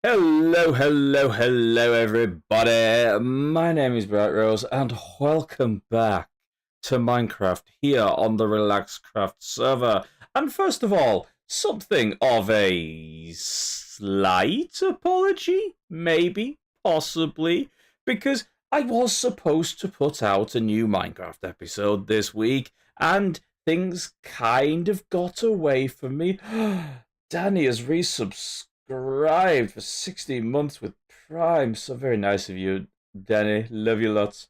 Hello, everybody. My name is Bright Rose, and welcome back to Minecraft here on the RelaxedCraft server. And first of all, something of a slight apology, maybe, possibly, because I was supposed to put out a new Minecraft episode this week, and things kind of got away from me. Danny has resubscribed for 16 months with Prime. So very nice of you, Danny. Love you lots.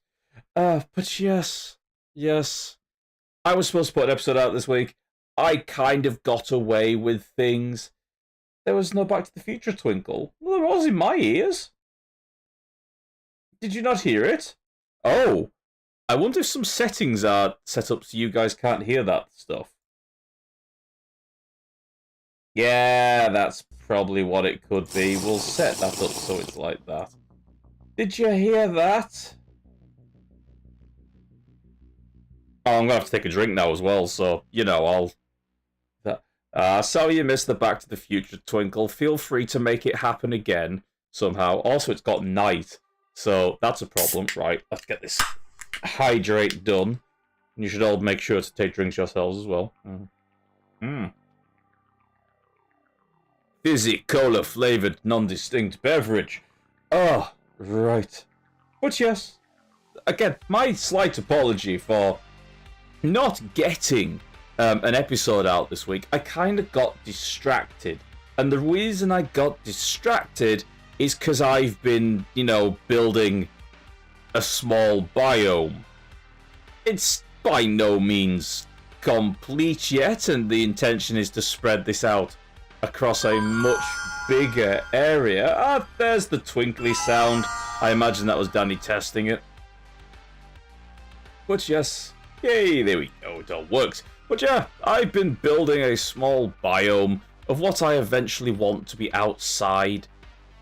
But yes. I was supposed to put an episode out this week. I kind of got away with things. There was no Back to the Future twinkle. Well, there was in my ears. Did you not hear it? Oh. I wonder if some settings are set up so you guys can't hear that stuff. Yeah, that's probably what it could be. We'll set that up so it's like that. Did you hear that? Oh, I'm going to have to take a drink now as well, so, you know, sorry you missed the Back to the Future twinkle. Feel free to make it happen again somehow. Also, it's got night, so that's a problem. Right, let's get this hydrate done. You should all make sure to take drinks yourselves as well. Fizzy cola flavored non-distinct beverage. Oh, right. But yes, again, my slight apology for not getting an episode out this week. I kind of got distracted. And the reason I got distracted is because I've been, building a small biome. It's by no means complete yet, and the intention is to spread this out across a much bigger area. Ah, there's the twinkly sound. I imagine that was Danny testing it. But yes, yay, there we go, it all works. But yeah, I've been building a small biome of what I eventually want to be outside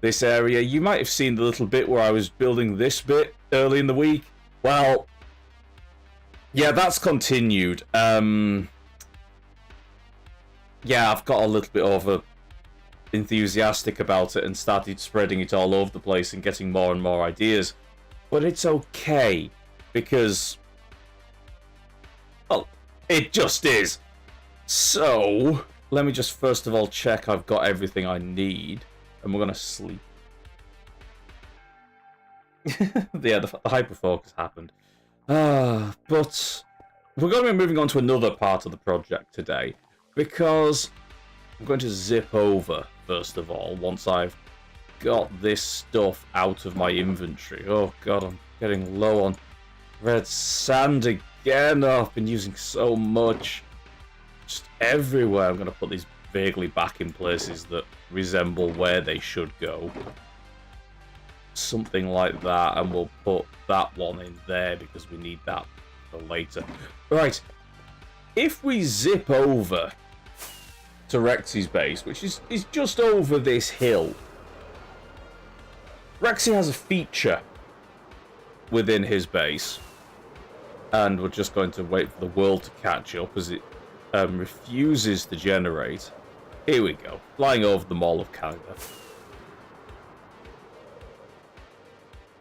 this area. You might have seen the little bit where I was building this bit early in the week. Well, yeah, that's continued. Yeah, I've got a little bit over enthusiastic about it and started spreading it all over the place and getting more and more ideas. But it's okay, because, well, it just is. So, let me just first of all check I've got everything I need, and we're going to sleep. Yeah, the hyperfocus happened. But we're going to be moving on to another part of the project today, because I'm going to zip over, first of all, once I've got this stuff out of my inventory. Oh god, I'm getting low on red sand again. Oh, I've been using so much. Just everywhere. I'm going to put these vaguely back in places that resemble where they should go. Something like that, and we'll put that one in there because we need that for later. Right, if we zip over to Rexy's base, which is just over this hill. Rexy has a feature within his base, and we're just going to wait for the world to catch up as it refuses to generate. Here we go, flying over the Mall of Canada.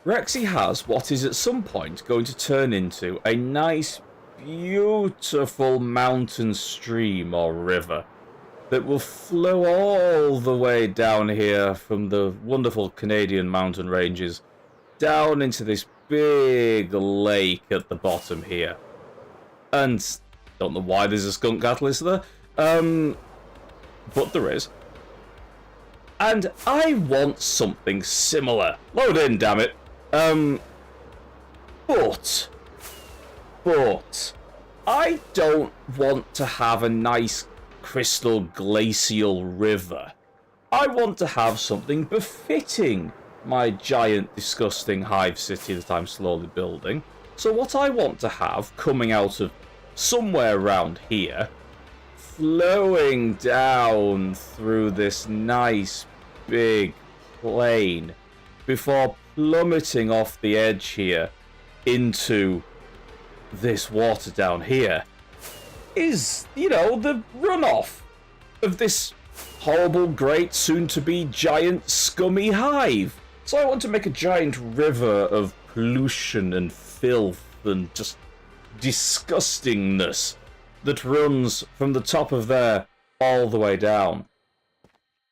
Rexy has what is at some point going to turn into a nice, beautiful mountain stream or river that will flow all the way down here from the wonderful Canadian mountain ranges down into this big lake at the bottom here. And don't know why there's a skunk catalyst there, but there is. And I want something similar. Load in, damn it. But I don't want to have a nice crystal glacial river. I want to have something befitting my giant, disgusting hive city that I'm slowly building. So what I want to have coming out of somewhere around here, flowing down through this nice big plain before plummeting off the edge here into this water down here, is, the runoff of this horrible, great, soon-to-be giant, scummy hive. So I want to make a giant river of pollution and filth and just disgustingness that runs from the top of there all the way down.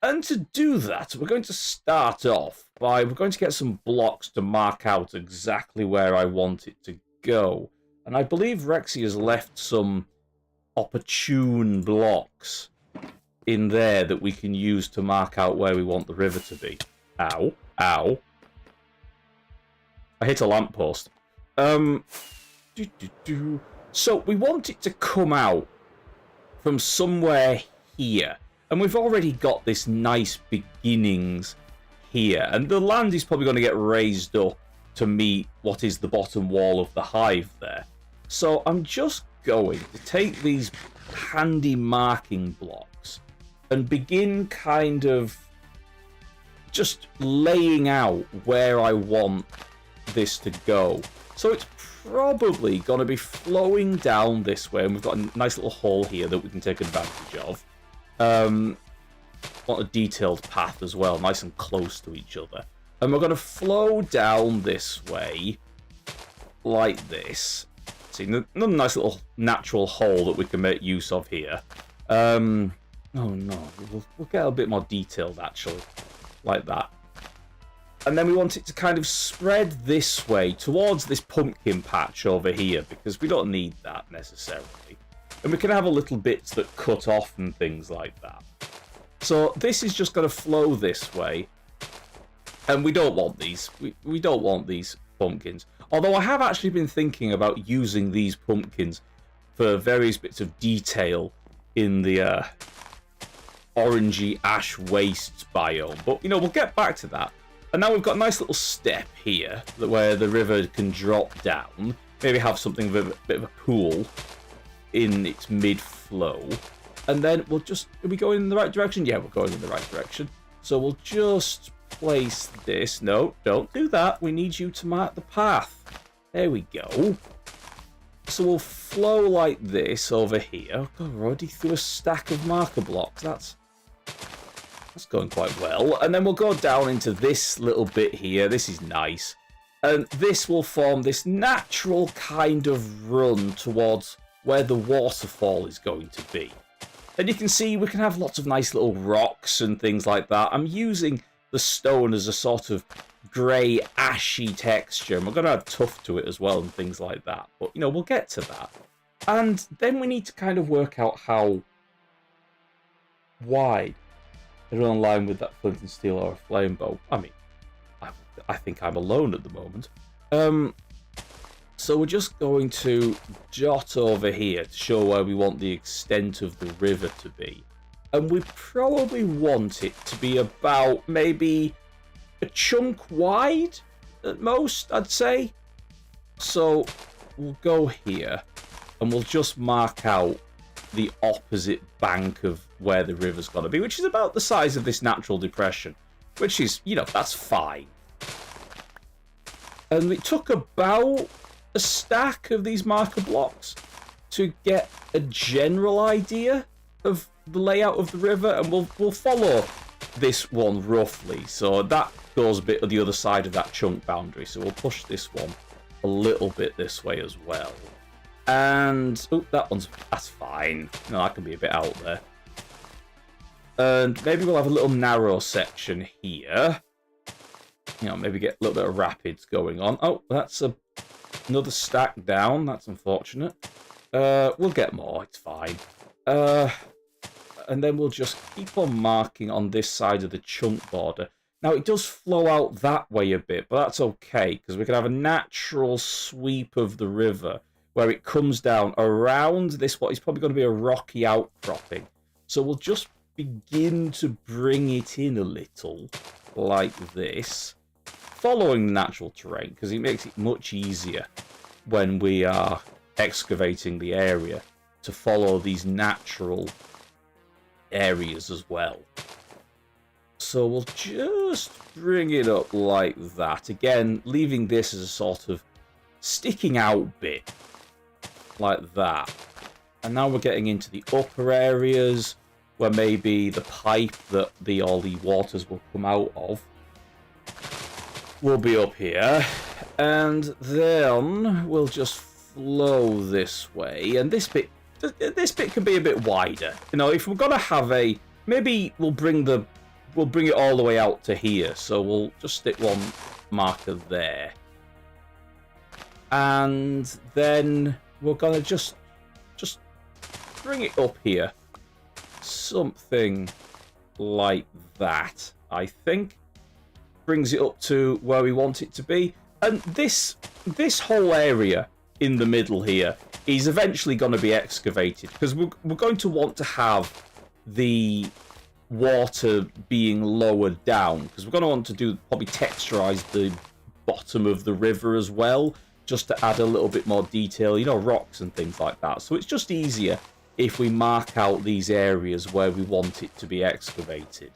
And to do that, we're going to start off by, we're going to get some blocks to mark out exactly where I want it to go. And I believe Rexy has left some opportune blocks in there that we can use to mark out where we want the river to be. Ow. Ow. I hit a lamppost. So we want it to come out from somewhere here. And we've already got this nice beginnings here. And the land is probably going to get raised up to meet what is the bottom wall of the hive there. So I'm just going to take these handy marking blocks and begin kind of just laying out where I want this to go. So it's probably going to be flowing down this way, and we've got a nice little hole here that we can take advantage of. Want a detailed path as well, nice and close to each other. And we're going to flow down this way like this. See, another nice little natural hole that we can make use of here. Oh no, we'll get a bit more detailed actually, like that. And then we want it to kind of spread this way towards this pumpkin patch over here, because we don't need that necessarily. And we can have a little bits that cut off and things like that. So this is just going to flow this way. And we don't want these. We don't want these pumpkins. Although I have actually been thinking about using these pumpkins for various bits of detail in the orangey ash wastes biome. But, you know, we'll get back to that. And now we've got a nice little step here where the river can drop down. Maybe have something of a bit of a pool in its mid-flow. And then we'll just... Are we going in the right direction? Yeah, we're going in the right direction. So we'll just place this. No, don't do that. We need you to mark the path. There we go. So we'll flow like this over here. Oh, we're already through a stack of marker blocks. That's going quite well. And then we'll go down into this little bit here. This is nice. And this will form this natural kind of run towards where the waterfall is going to be. And you can see we can have lots of nice little rocks and things like that. I'm using the stone as a sort of grey, ashy texture. And we're going to add tuff to it as well and things like that. But, you know, we'll get to that. And then we need to kind of work out how wide they're in line with that flint and steel or a flame bow. I mean, I think I'm alone at the moment. So we're just going to dot over here to show where we want the extent of the river to be. And we probably want it to be about maybe a chunk wide at most, I'd say. So we'll go here and we'll just mark out the opposite bank of where the river's going to be, which is about the size of this natural depression, which is, you know, that's fine. And it took about a stack of these marker blocks to get a general idea of the layout of the river, and we'll follow this one roughly. So that goes a bit on the other side of that chunk boundary. So we'll push this one a little bit this way as well. And oh, that's fine. No, that can be a bit out there. And maybe we'll have a little narrow section here. You know, maybe get a little bit of rapids going on. Oh, that's another stack down. That's unfortunate. We'll get more. It's fine. And then we'll just keep on marking on this side of the chunk border. Now, it does flow out that way a bit, but that's okay, because we can have a natural sweep of the river where it comes down around this, what is probably going to be a rocky outcropping. So we'll just begin to bring it in a little, like this, following the natural terrain, because it makes it much easier when we are excavating the area to follow these natural areas as well. So we'll just bring it up like that. Again, leaving this as a sort of sticking out bit, like that. And now we're getting into the upper areas. where maybe the pipe that all the waters will come out of will be up here. And then we'll just flow this way. And this bit can be a bit wider. You know, if we're gonna have a, maybe we'll bring it all the way out to here. So we'll just stick one marker there. And then we're gonna just bring it up here. Something like that, I think. Brings it up to where we want it to be. And this whole area in the middle here is eventually going to be excavated, because we're going to want to have the water being lowered down, because we're going to want to do probably texturize the bottom of the river as well, just to add a little bit more detail, you know, rocks and things like that. So it's just easier if we mark out these areas where we want it to be excavated.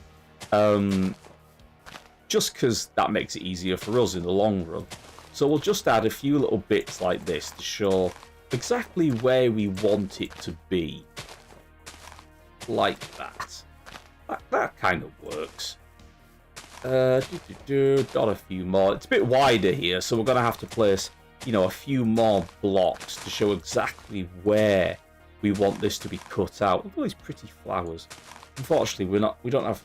Just because that makes it easier for us in the long run. So we'll just add a few little bits like this to show exactly where we want it to be. Like that. That kind of works. Got a few more. It's a bit wider here, so we're going to have to place, you know, a few more blocks to show exactly where we want this to be cut out. Look at all these pretty flowers. Unfortunately, we don't have,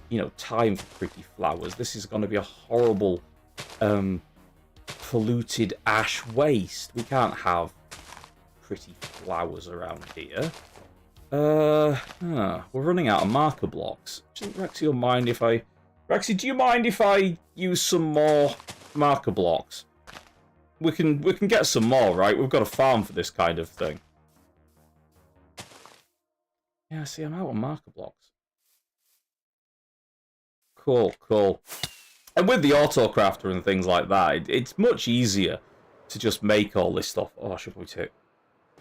you know, time for pretty flowers. This is going to be a horrible polluted ash waste. We can't have pretty flowers around here. We're running out of marker blocks. Doesn't Rexy mind if I... Rexy, do you mind if I use some more marker blocks? We can get some more, right? We've got a farm for this kind of thing. Yeah, see, I'm out of marker blocks. Cool. And with the autocrafter and things like that, it's much easier to just make all this stuff. Oh, I should probably take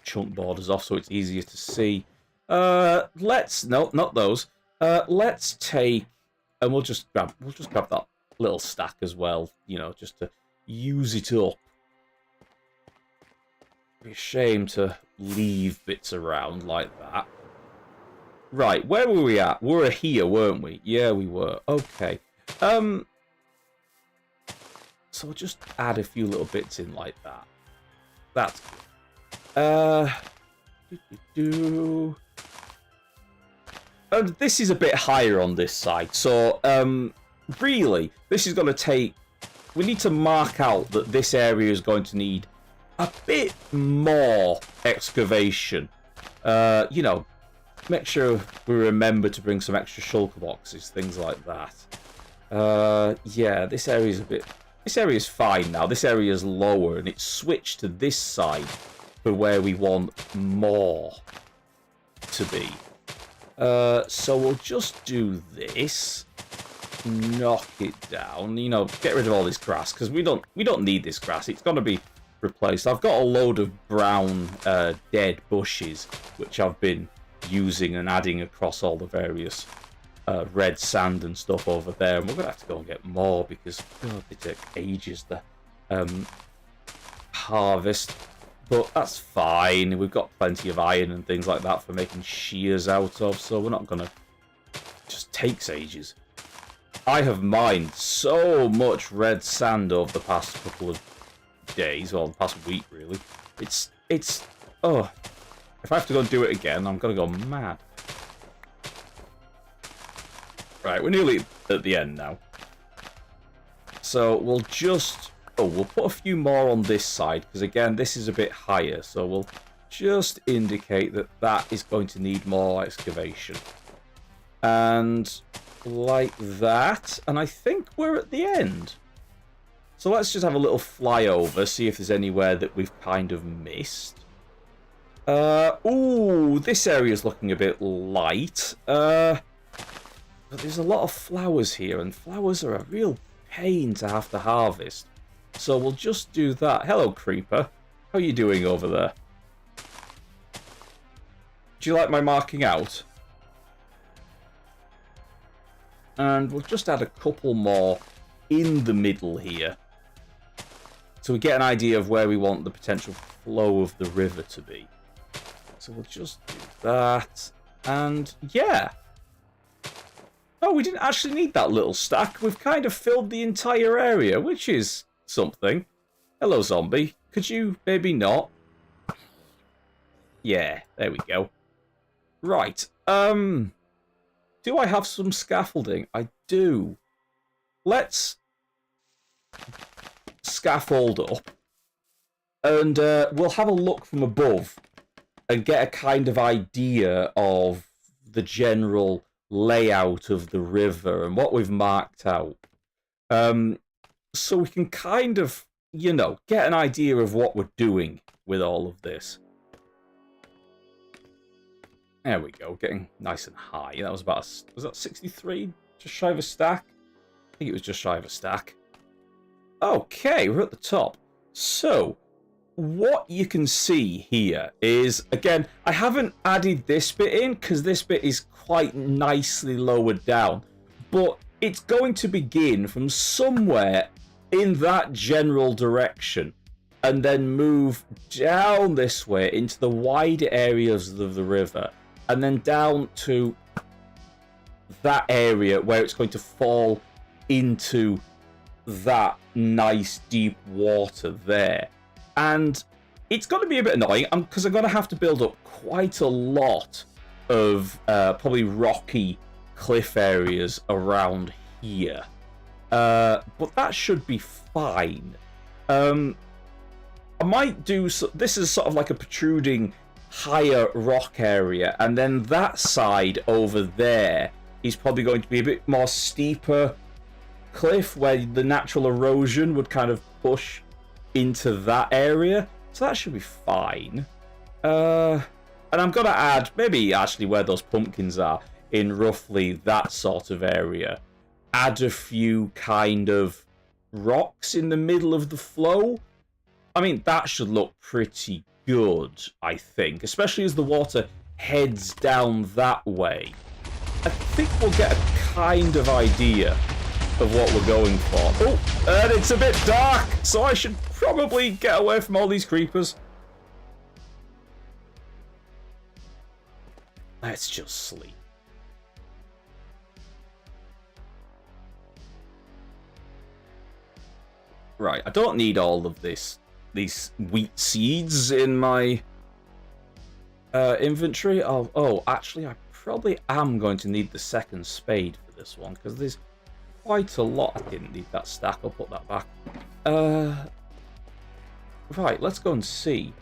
chunk borders off so it's easier to see. No, not those. Let's take, and we'll just grab that little stack as well, you know, just to use it up. It'd be a shame to leave bits around like that. Right, where were we at? We were here, weren't we? Yeah, we were. Okay. So we'll just add a few little bits in like that. That's good. And this is a bit higher on this side. So, really, this is going to take... We need to mark out that this area is going to need a bit more excavation. You know, make sure we remember to bring some extra shulker boxes, things like that. Yeah, this area is a bit... This area is fine now. This area is lower, and it's switched to this side for where we want more to be. So we'll just do this. Knock it down. You know, get rid of all this grass, because we don't need this grass. It's going to be replaced. I've got a load of brown dead bushes, which I've been using and adding across all the various red sand and stuff over there, and we're gonna have to go and get more because God, they take ages to harvest, but that's fine. We've got plenty of iron and things like that for making shears out of, so we're not gonna... It just takes ages. I have mined so much red sand over the past couple of days, well, the past week really. It's oh, if I have to go and do it again, I'm gonna go mad. Right, we're nearly at the end now. So we'll just... Oh, we'll put a few more on this side, because again, this is a bit higher. So we'll just indicate that that is going to need more excavation. And like that. And I think we're at the end. So let's just have a little flyover, see if there's anywhere that we've kind of missed. Ooh, this area is looking a bit light. But there's a lot of flowers here, and flowers are a real pain to have to harvest. So we'll just do that. Hello, Creeper. How are you doing over there? Do you like my marking out? And we'll just add a couple more in the middle here, so we get an idea of where we want the potential flow of the river to be. So we'll just do that. And yeah. Oh, we didn't actually need that little stack. We've kind of filled the entire area, which is something. Hello, zombie. Could you maybe not? Yeah, there we go. Right. Do I have some scaffolding? I do. Let's scaffold up. And we'll have a look from above and get a kind of idea of the general layout of the river and what we've marked out. So we can kind of, you know, get an idea of what we're doing with all of this. There we go, getting nice and high. That was about, was that 63? Just shy of a stack? I think it was just shy of a stack. Okay, we're at the top. So, what you can see here is, again, I haven't added this bit in because this bit is quite nicely lowered down. But it's going to begin from somewhere in that general direction and then move down this way into the wider areas of the river. And then down to that area where it's going to fall into that nice deep water there. And it's going to be a bit annoying because I'm going to have to build up quite a lot of probably rocky cliff areas around here. But that should be fine. I might do... This is sort of like a protruding higher rock area, and then that side over there is probably going to be a bit more steeper cliff where the natural erosion would kind of push into that area, so that should be fine. And I'm gonna add maybe actually where those pumpkins are in roughly that sort of area, add a few kind of rocks in the middle of the flow. I mean, that should look pretty good, I think, especially as the water heads down that way. I think we'll get a kind of idea of what we're going for. Oh, and it's a bit dark, so I should probably get away from all these creepers. Let's just sleep. Right, I don't need all of these wheat seeds in my inventory. Oh, actually, I probably am going to need the second spade for this one, because there's quite a lot. I didn't need that stack. I'll put that back. Right, let's go and see.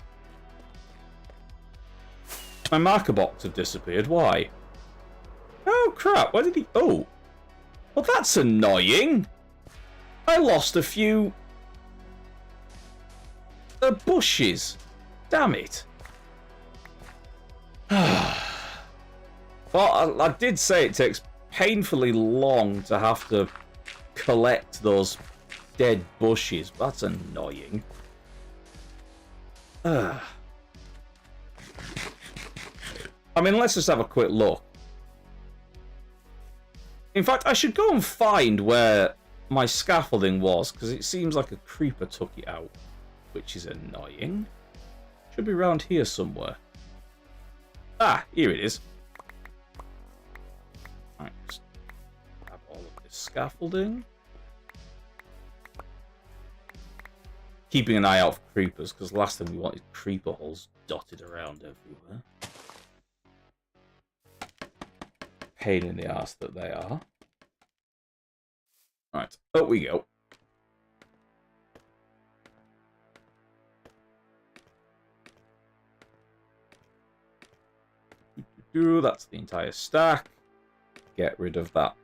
My marker box have disappeared. Why? Oh, crap. Where did he... Oh. Well, that's annoying. I lost a few... bushes. Damn it. Well, I did say it takes painfully long to have to collect those dead bushes. That's annoying. I mean, let's just have a quick look. In fact, I should go and find where my scaffolding was, because it seems like a creeper took it out, which is annoying. Should be around here somewhere. Ah, here it is. Right, just grab all of this scaffolding. Keeping an eye out for creepers, because last thing we wanted creeper holes dotted around everywhere. Pain in the ass that they are. Right, up we go. That's the entire stack. Get rid of that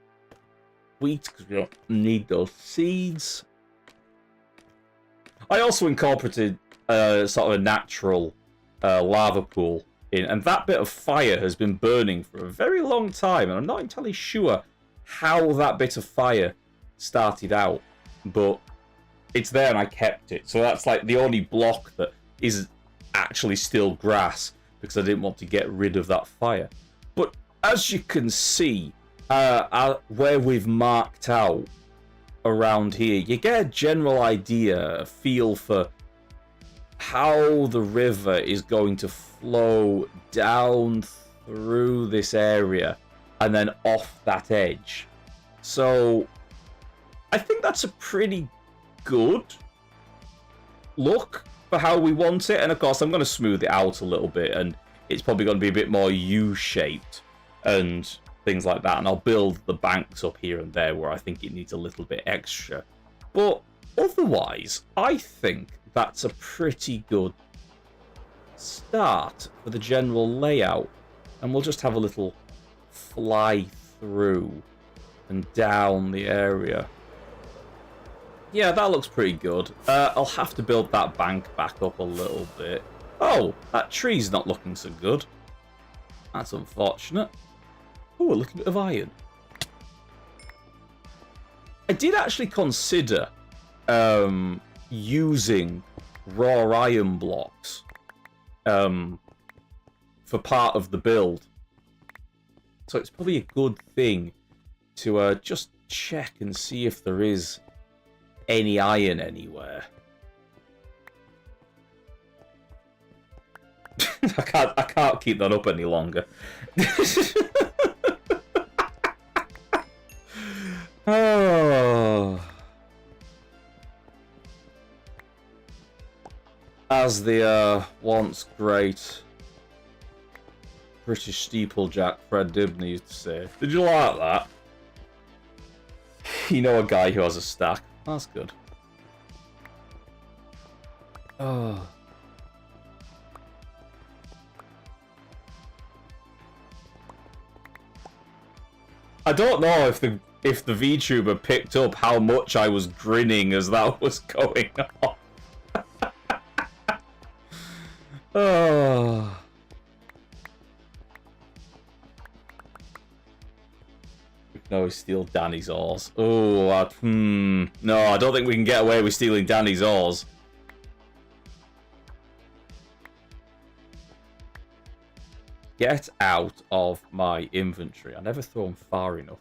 wheat because we don't need those seeds. I also incorporated sort of a natural lava pool in, and that bit of fire has been burning for a very long time, and I'm not entirely sure how that bit of fire started out, but it's there and I kept it. So that's like the only block that is actually still grass, because I didn't want to get rid of that fire. But as you can see, where we've marked out around here, you get a general idea, a feel for how the river is going to flow down through this area and then off that edge. So I think that's a pretty good look for how we want it. And of course, I'm going to smooth it out a little bit, and it's probably going to be a bit more U-shaped and things like that. And I'll build the banks up here and there where I think it needs a little bit extra. But otherwise, I think that's a pretty good start for the general layout. And we'll just have a little fly through and down the area. Yeah, that looks pretty good. I'll have to build that bank back up a little bit. Oh, that tree's not looking so good. That's unfortunate. Oh, a little bit of iron. I did actually consider using raw iron blocks for part of the build. So it's probably a good thing to just check and see if there is any iron anywhere. I can't keep that up any longer. Oh. As the once great British steeplejack Fred Dibney used to say. Did you like that? You know a guy who has a stack. That's good. Oh. I don't know if the VTuber picked up how much I was grinning as that was going on. Oh. We can always steal Danny's ores. Oh, no, I don't think we can get away with stealing Danny's ores. Get out of my inventory. I never throw them far enough.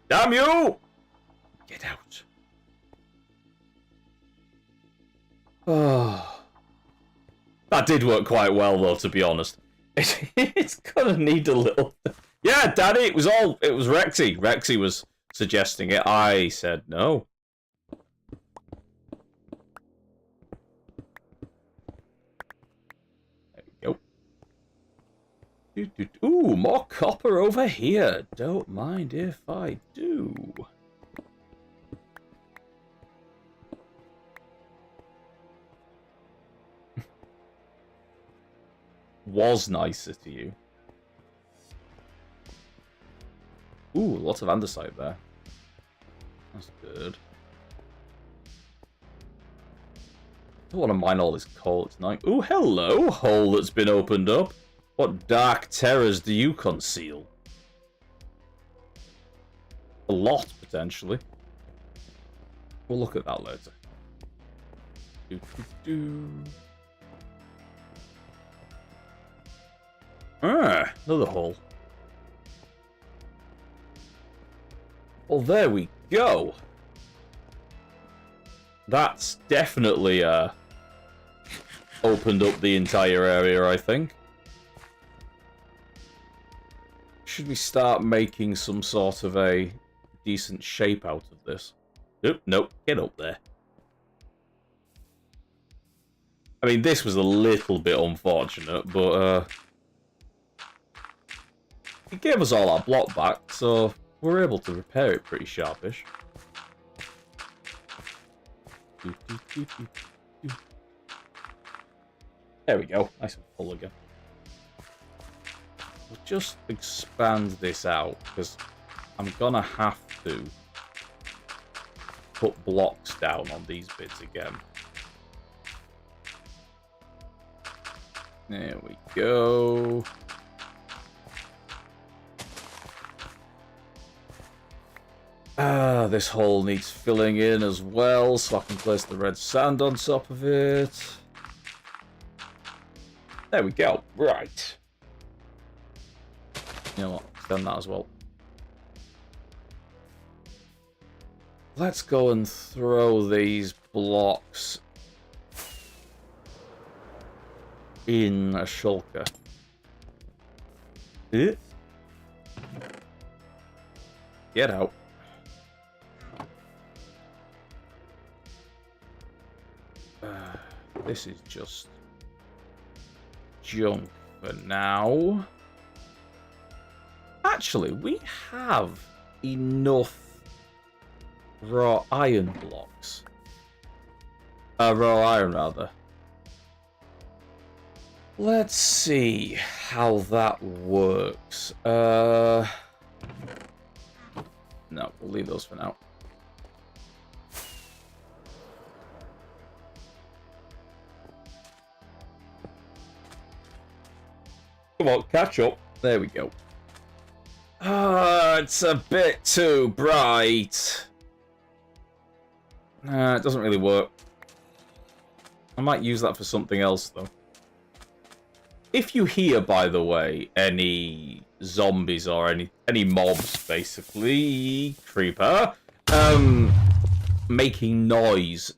Damn you! Get out. Oh. That did work quite well, though, to be honest. It's gonna need a little... Yeah, Daddy, it was Rexy. Rexy was suggesting it. I said no. There we go. Ooh, more copper over here. Don't mind if I do. Was nicer to you. Ooh, lots of andesite there. That's good. I don't want to mine all this coal tonight. Ooh, hello, hole that's been opened up. What dark terrors do you conceal? A lot, potentially. We'll look at that later. Ah, another hole. Well, there we go. That's definitely opened up the entire area, I think. Should we start making some sort of a decent shape out of this? Nope, nope, get up there. I mean, this was a little bit unfortunate, but it gave us all our block back, so we're able to repair it pretty sharpish. There we go, nice and full again. We'll just expand this out, because I'm gonna have to put blocks down on these bits again. There we go. This hole needs filling in as well, so I can place the red sand on top of it. There we go. Right. You know what? Extend that as well. Let's go and throw these blocks in a shulker. Eh? Get out. This is just junk for now. Actually, we have enough raw iron blocks. Raw iron, rather. Let's see how that works. No, we'll leave those for now. Come on, catch up. There we go. It's a bit too bright. It doesn't really work. I might use that for something else, though. If you hear, by the way, any zombies or any mobs, basically, creeper, making noise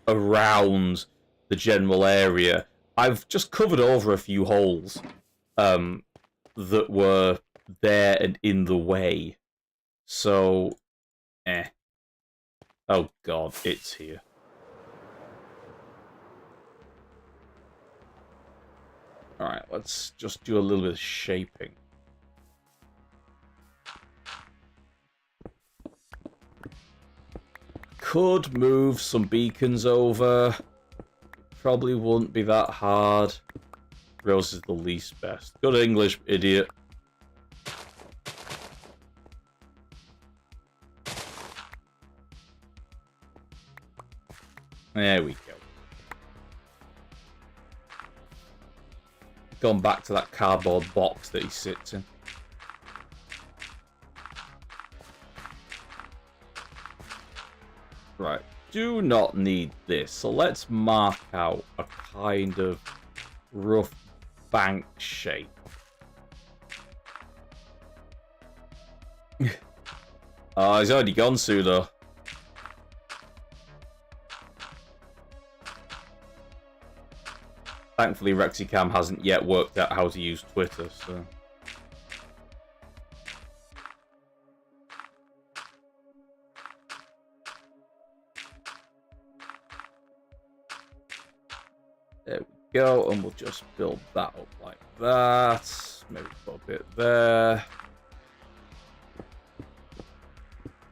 around the general area, I've just covered over a few holes that were there and in the way. So, oh god, it's here. Alright, let's just do a little bit of shaping. Could move some beacons over. Probably wouldn't be that hard. Rose is the least best. Good English, idiot. There we go. Gone back to that cardboard box that he sits in. Right. Do not need this. So let's mark out a kind of rough bank shape. Oh, he's already gone, Pseudo. Thankfully, RelaxedCraft hasn't yet worked out how to use Twitter, so... There we go, and we'll just build that up like that. Maybe put a bit there.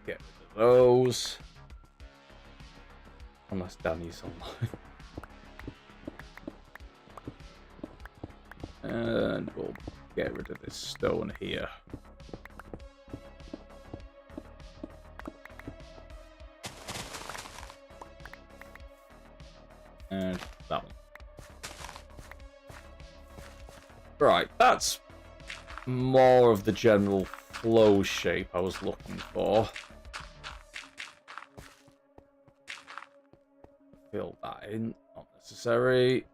Get rid of those. Unless Danny's online. And we'll get rid of this stone here. And that one. Right, that's more of the general flow shape I was looking for. Fill that in, not necessary.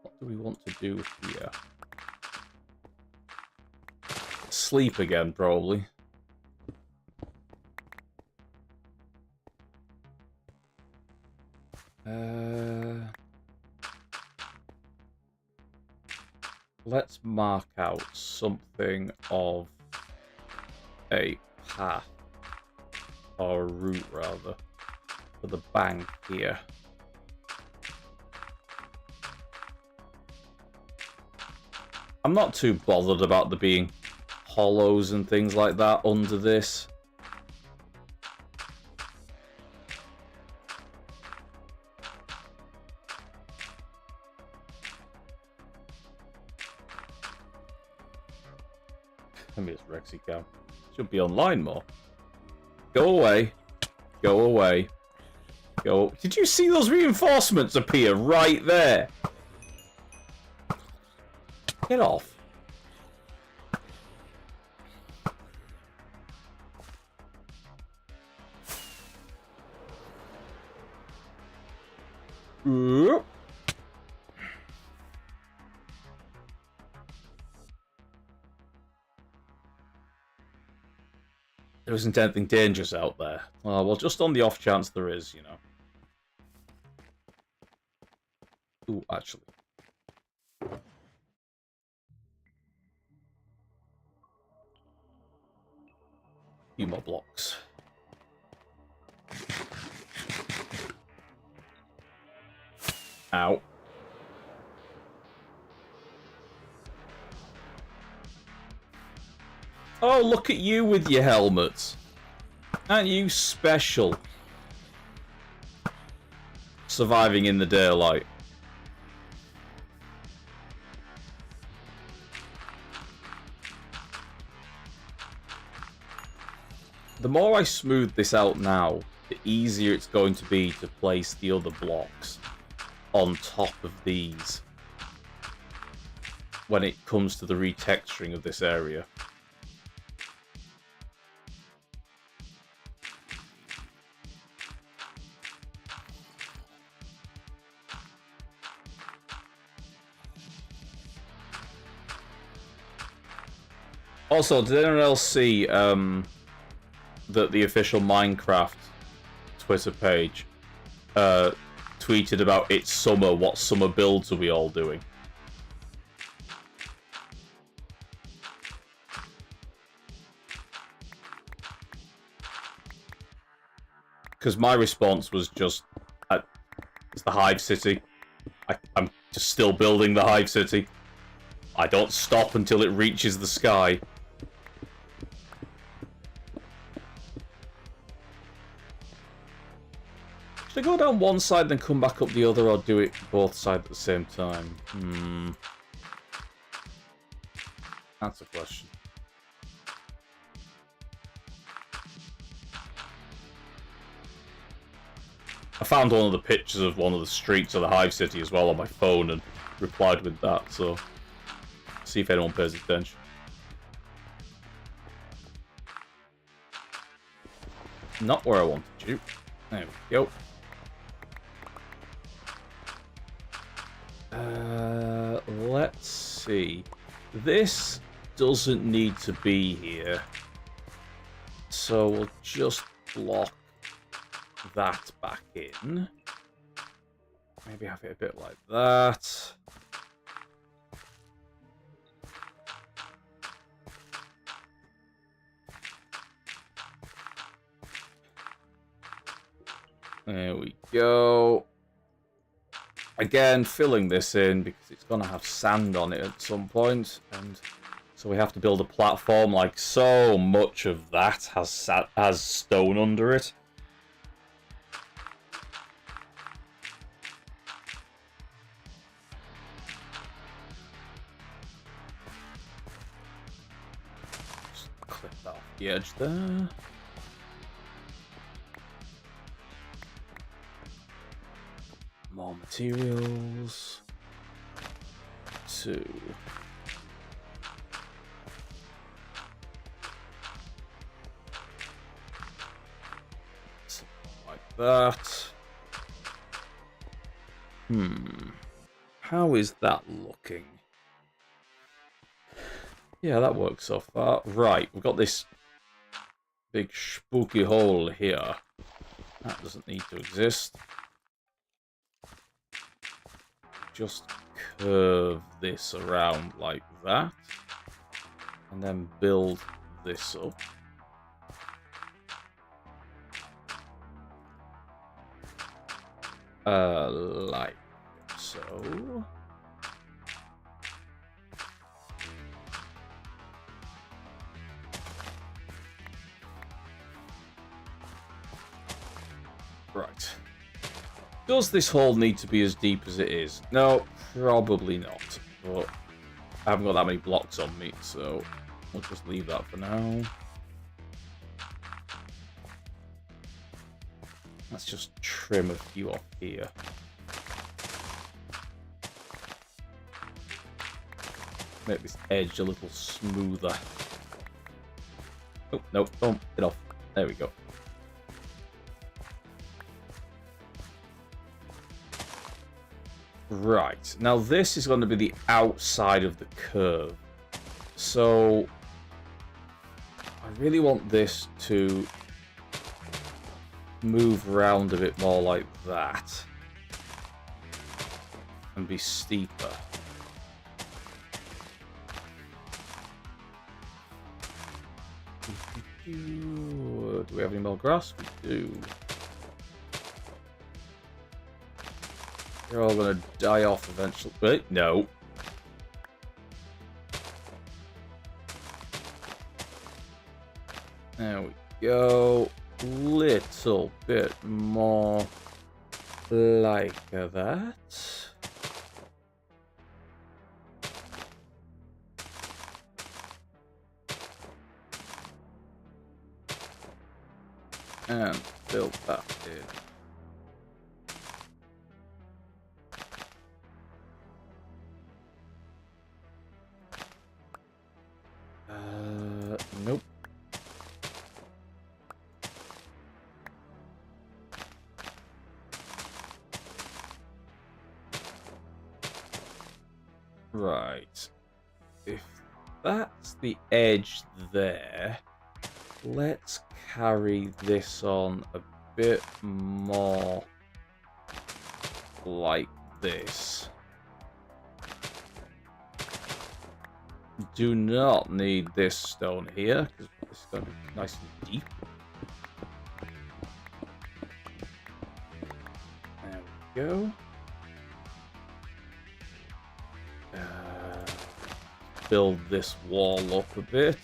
What do we want to do here? Sleep again, probably. Let's mark out something of a path, or a route rather, for the bank here. I'm not too bothered about there being hollows and things like that under this. I mean, it's RelaxedCraft. Should be online more. Go away. Go away. Go. Did you see those reinforcements appear right there? Get off. There isn't anything dangerous out there. Well, just on the off chance there is, you know. Ooh, actually. Few more blocks. Ow. Oh, look at you with your helmet. Aren't you special? Surviving in the daylight. The more I smooth this out now, the easier it's going to be to place the other blocks on top of these when it comes to the retexturing of this area. Also, did anyone else see that the official Minecraft Twitter page tweeted about it's summer, what summer builds are we all doing? Because my response was just, it's the Hive City. I'm just still building the Hive City. I don't stop until it reaches the sky. Should I go down one side and then come back up the other, or do it both sides at the same time? That's a question. I found one of the pictures of one of the streets of the Hive City as well on my phone and replied with that, so see if anyone pays attention. Not where I wanted you. There we go. Let's see. This doesn't need to be here. So we'll just block that back in. Maybe have it a bit like that. There we go. Again, filling this in because it's going to have sand on it at some point, and so we have to build a platform. Like, so much of that has stone under it. Just clip that off the edge there. More materials. 2. Something like that. How is that looking? Yeah, that works so far. Right, we've got this big spooky hole here. That doesn't need to exist. Just curve this around like that, and then build this up. Like so. Right. Does this hole need to be as deep as it is? No, probably not. But I haven't got that many blocks on me, so we'll just leave that for now. Let's just trim a few off here. Make this edge a little smoother. Oh, no, don't get off. There we go. Right, now this is going to be the outside of the curve. So I really want this to move around a bit more like that. and be steeper. Do we have any more grass? We do. They're all gonna die off eventually. Wait, no. There we go. Little bit more like that. And fill that in. Nope. Right. If that's the edge there, let's carry this on a bit more like this. Do not need this stone here, because this is going to be nice and deep. There we go. Build this wall up a bit.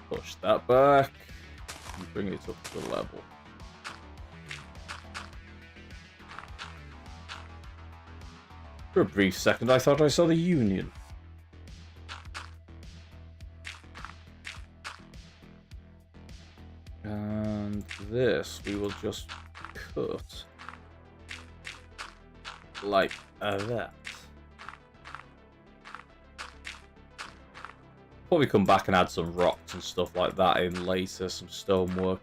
Push that back and bring it up to the level. For a brief second, I thought I saw the Union. And this we will just cut like that. Probably come back and add some rocks and stuff like that in later, some stonework.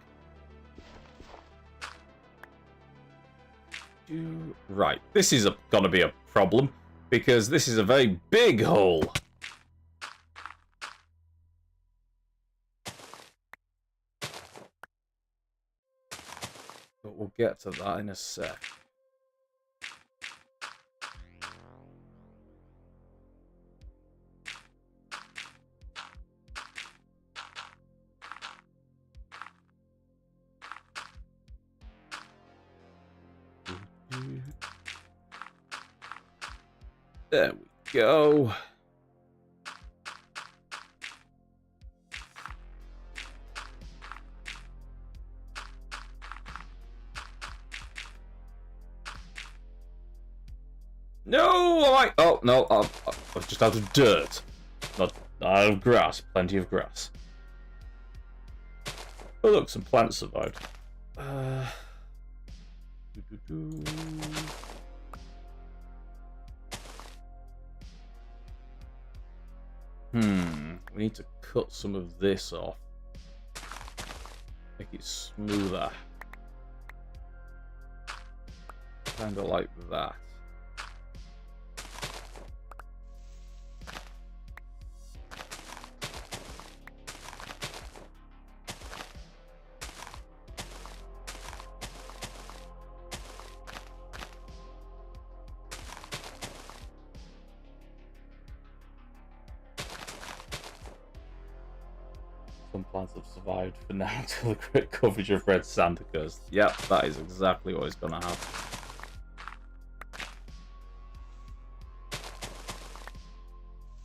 Right, this is gonna be a problem because this is a very big hole. But we'll get to that in a sec. There we go. No, oh no, I'm just out of dirt, not out of grass. Plenty of grass. Oh look, some plants survived. We need to cut some of this off. Make it smoother. Kind of like that. Some plants have survived for now until the great coverage of red sand occurs. Yep, that is exactly what is going to happen.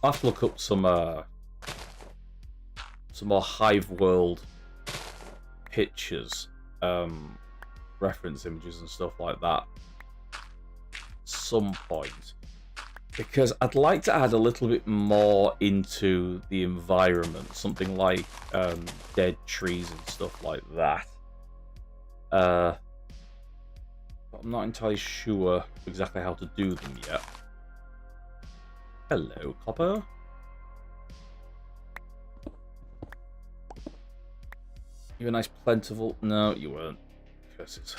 I'll have to look up some more Hive World pictures, reference images and stuff like that at some point. Because I'd like to add a little bit more into the environment, something like dead trees and stuff like that. But I'm not entirely sure exactly how to do them yet. Hello, Copper. You a nice plentiful... No, you weren't. Curses.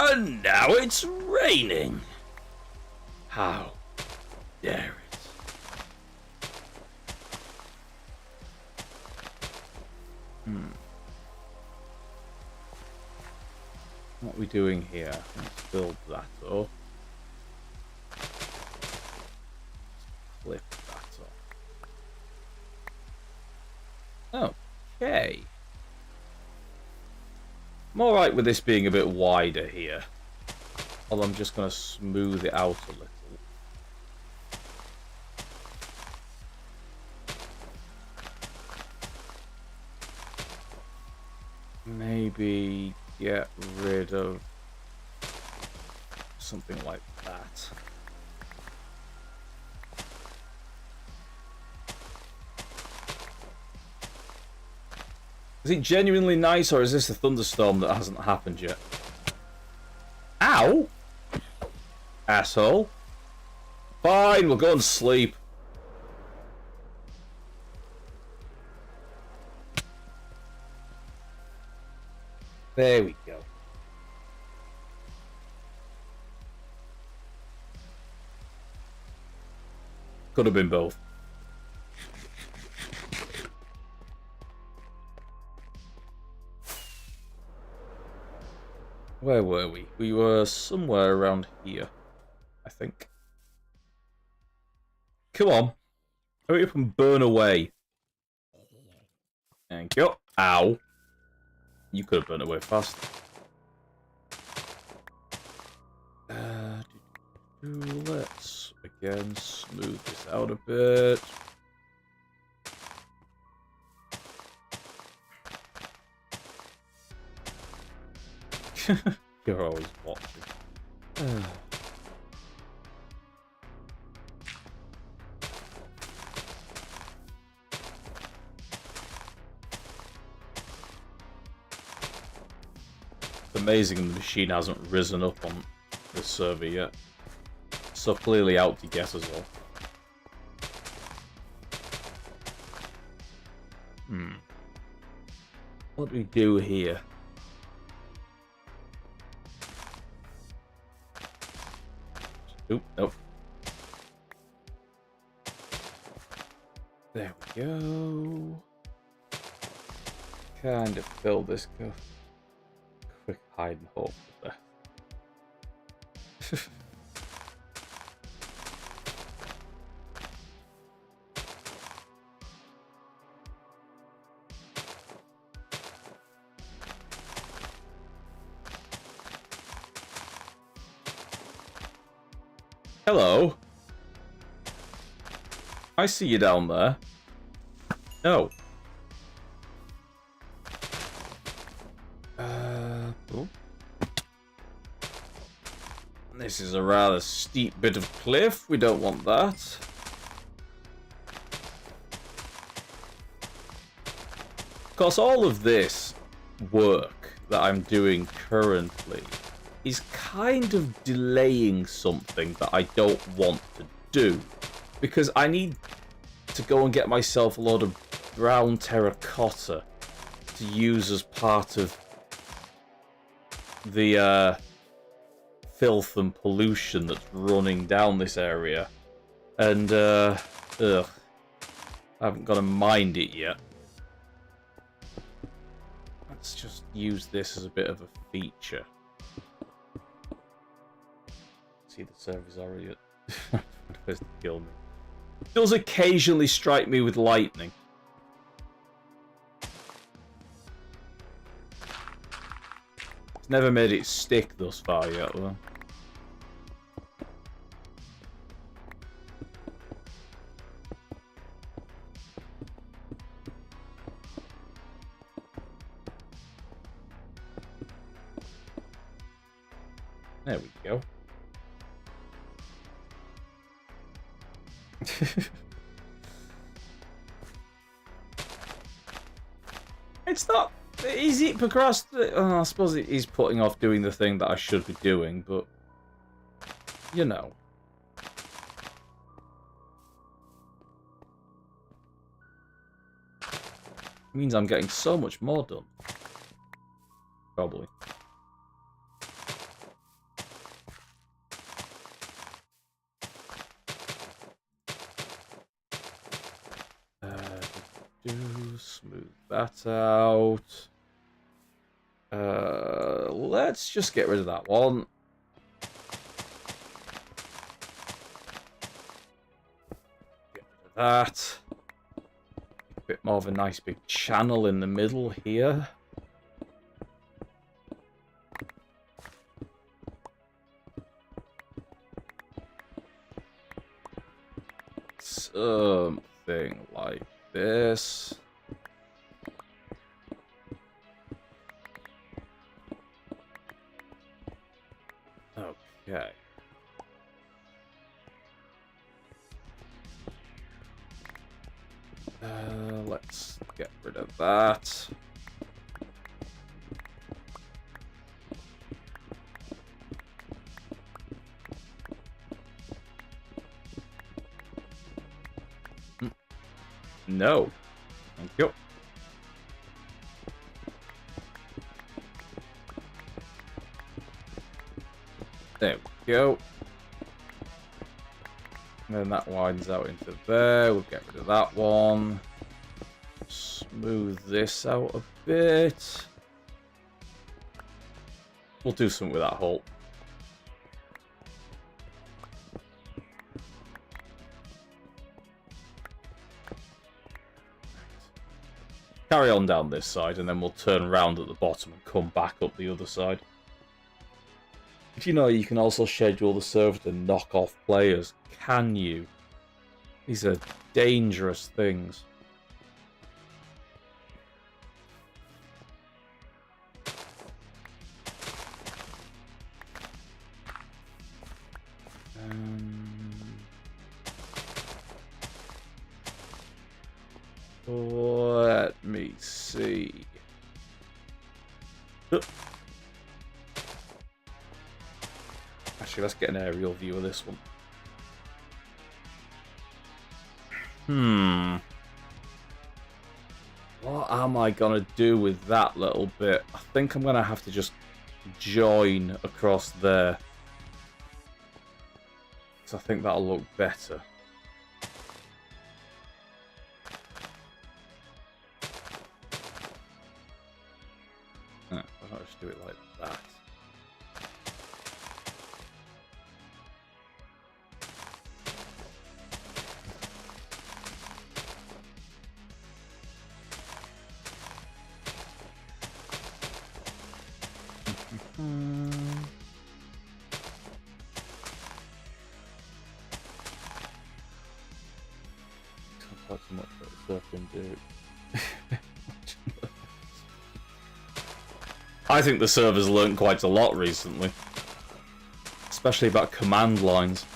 And now it's raining. How dare we doing here? Let's build that up. Clip that up. Okay. I'm alright with this being a bit wider here. Although I'm just going to smooth it out a little. Maybe get rid of something like that. Is it genuinely nice, or is this a thunderstorm that hasn't happened yet? Ow! Asshole. Fine, we'll go and sleep. There we go. Could have been both. Where were we? We were somewhere around here, I think. Come on. Hurry up and burn away. Thank you. Ow. You could have burned away fast. Let's, again, smooth this out a bit. You're always watching. It's amazing the machine hasn't risen up on this server yet. So clearly out to guess as well. What do we do here? Oop, nope. There we go. Kind of fill this go. Quick hide and hope there. Hello. I see you down there. No. Oh. This is a rather steep bit of cliff. We don't want that. Of course, all of this work that I'm doing currently is kind of delaying something that I don't want to do. Because I need to go and get myself a lot of brown terracotta to use as part of the filth and pollution that's running down this area. And, I haven't got to mind it yet. Let's just use this as a bit of a feature. See, the server's already at... First to kill me. It does occasionally strike me with lightning. It's never made it stick thus far yet, though. There we go. It's not... Is it procrastinating? Oh, I suppose he's putting off doing the thing that I should be doing, but... You know. It means I'm getting so much more done. Probably. Smooth that out. Let's just get rid of that one. Get rid of that. A bit more of a nice big channel in the middle here. Something like this. Okay. Let's get rid of that. No. Thank you. There we go. And then that widens out into there. We'll get rid of that one. Smooth this out a bit. We'll do something with that hole. Carry on down this side, and then we'll turn around at the bottom and come back up the other side. If you know, you can also schedule the server to knock off players. Can you? These are dangerous things. Let me see. Actually, let's get an aerial view of this one. What am I gonna do with that little bit? I think I'm gonna have to just join across there. Because I think that'll look better. Why not just do it like that? Not so much what stuff can do. I think the server's learned quite a lot recently, especially about command lines.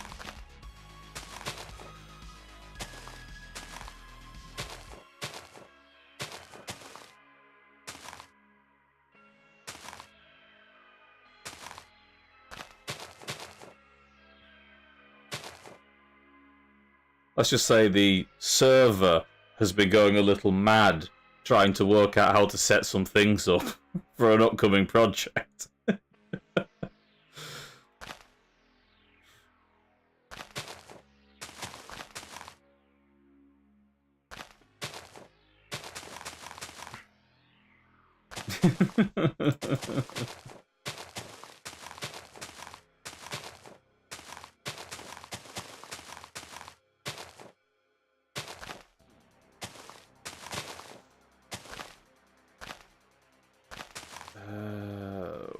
Let's just say the server has been going a little mad trying to work out how to set some things up for an upcoming project.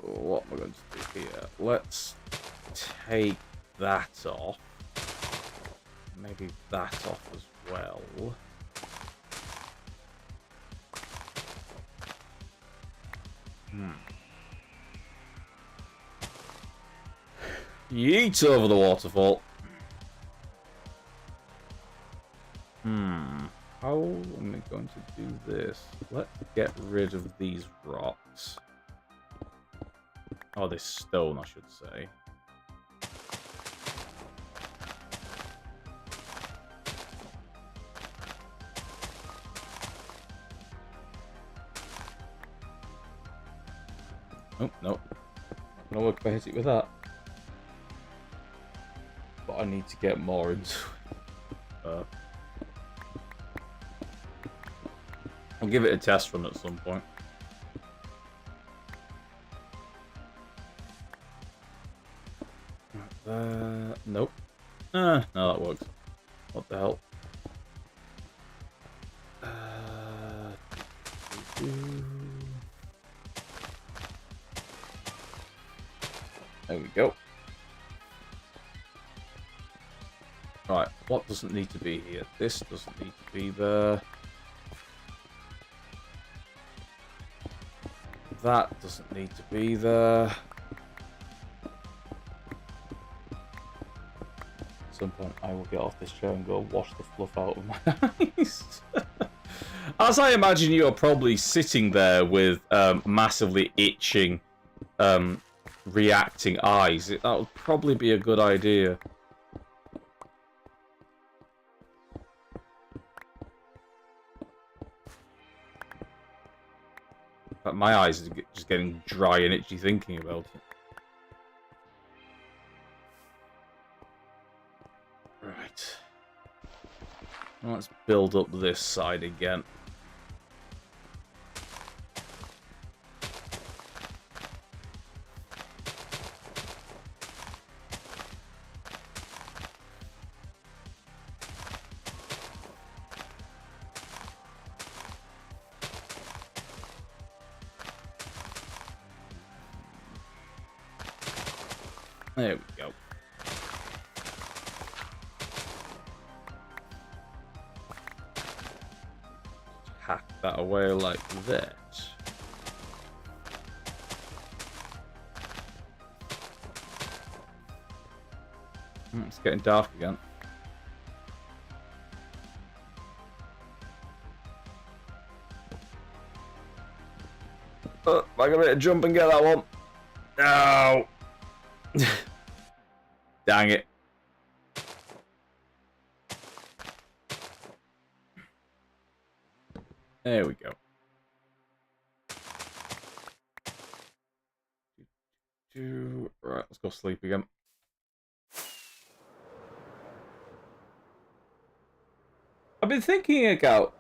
What am I going to do here? Let's take that off. Maybe that off as well. Yeet over the waterfall. How am I going to do this? Let's get rid of these rocks. Oh, this stone, I should say. Oh, no. Not gonna work if I hit it with that. But I need to get more into it. I'll give it a test run at some point. What the hell? There we go. Right, what doesn't need to be here? This doesn't need to be there. That doesn't need to be there. At some point, I will get off this chair and go wash the fluff out of my eyes. As I imagine you're probably sitting there with massively itching, reacting eyes. That would probably be a good idea. But my eyes are just getting dry and itchy thinking about it. Right. Let's build up this side again. There we go. Hack that away like that. It's getting dark again. Oh, I gotta jump and get that one. No! Dang it. There we go. Right, let's go sleep again. I've been thinking about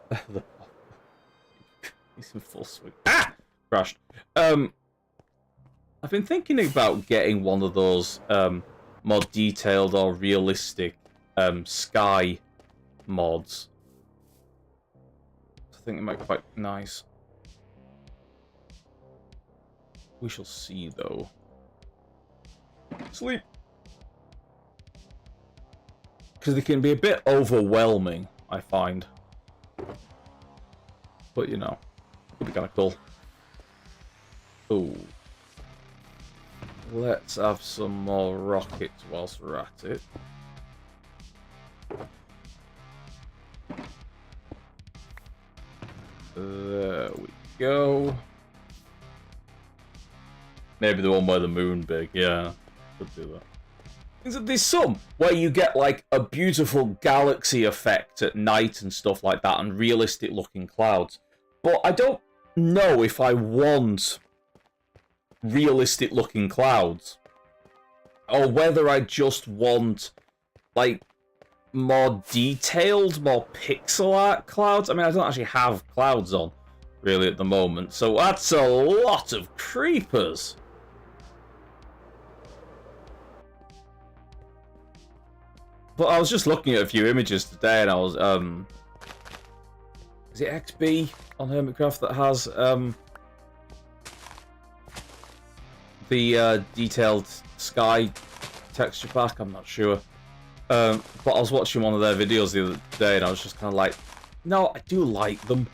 he's in full swing. Ah! Crashed. I've been thinking about getting one of those more detailed or realistic sky mods. I think it might be quite nice. We shall see, though. Sleep. Because they can be a bit overwhelming, I find. But, you know, it'd be kind of cool. Ooh. Let's have some more rockets whilst we're at it. There we go. Maybe the one where the moon big, yeah. Could do that. There's some where you get like a beautiful galaxy effect at night and stuff like that, and realistic looking clouds. But I don't know if I want realistic looking clouds, or whether I just want like more detailed, more pixel art clouds. I mean, I don't actually have clouds on really at the moment, so that's a lot of creepers. But I was just looking at a few images today, and I was is it XB on Hermitcraft that has the detailed sky texture pack? I'm not sure. But I was watching one of their videos the other day, and I was just kind of like, no, I do like them.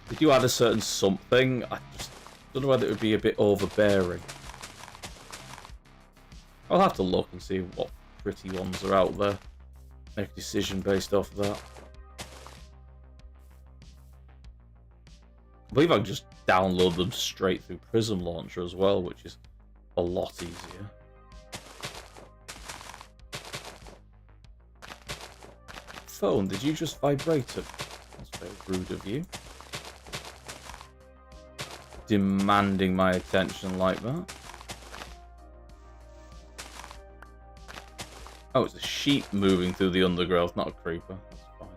They do add a certain something. I just don't know whether it would be a bit overbearing. I'll have to look and see what pretty ones are out there. Make a decision based off of that. I believe I can just download them straight through Prism Launcher as well, which is a lot easier. Phone, did you just vibrate it? That's very rude of you. Demanding my attention like that. Oh, it's a sheep moving through the undergrowth, not a creeper. That's fine.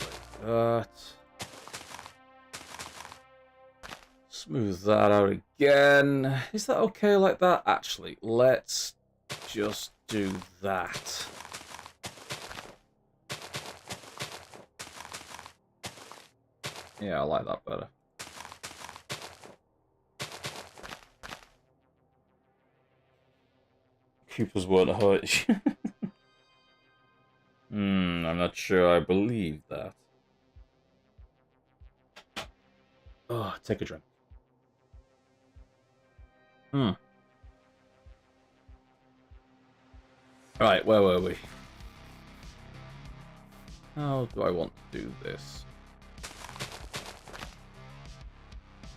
Like that. Smooth that out again. Is that okay like that? Actually, let's just do that. Yeah, I like that better. Creepers won't hurt you. I'm not sure I believe that. Oh, take a drink. Right, where were we? How do I want to do this?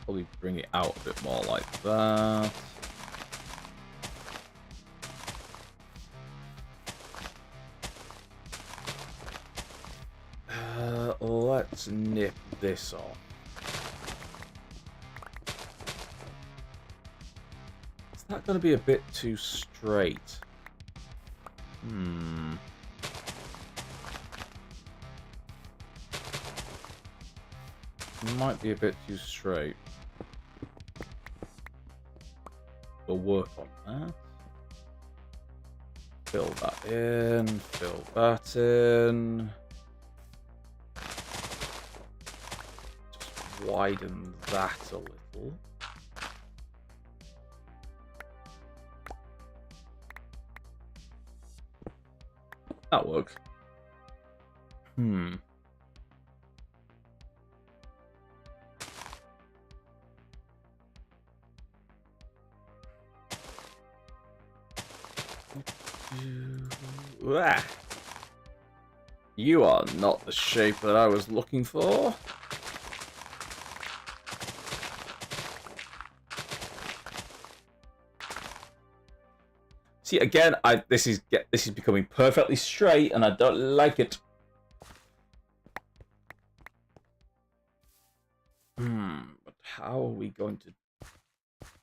Probably bring it out a bit more like that. Let's nip this off. Is that going to be a bit too straight? Might be a bit too straight. We'll work on that. Fill that in, fill that in. Just widen that a little. That works. You are not the shape that I was looking for. See, again, this is becoming perfectly straight, and I don't like it. But how are we going to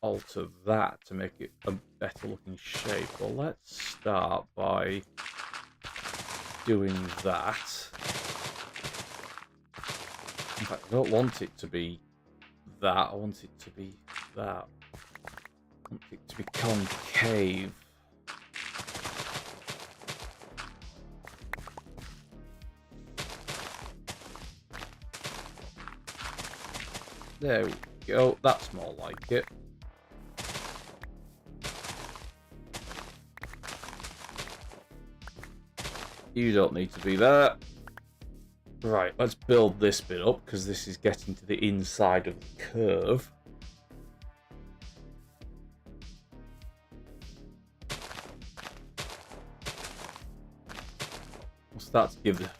alter that to make it a better looking shape? Well, let's start by doing that. In fact, I don't want it to be that. I want it to be that. I want it to be concave. There we go. That's more like it. You don't need to be there. Right, let's build this bit up, because this is getting to the inside of the curve. We'll start to give the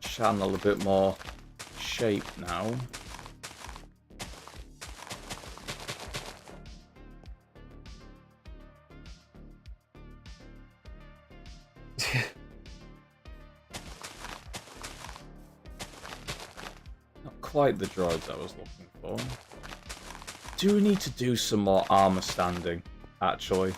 channel a bit more shape now. Quite the droids I was looking for. Do we need to do some more armor standing, actually?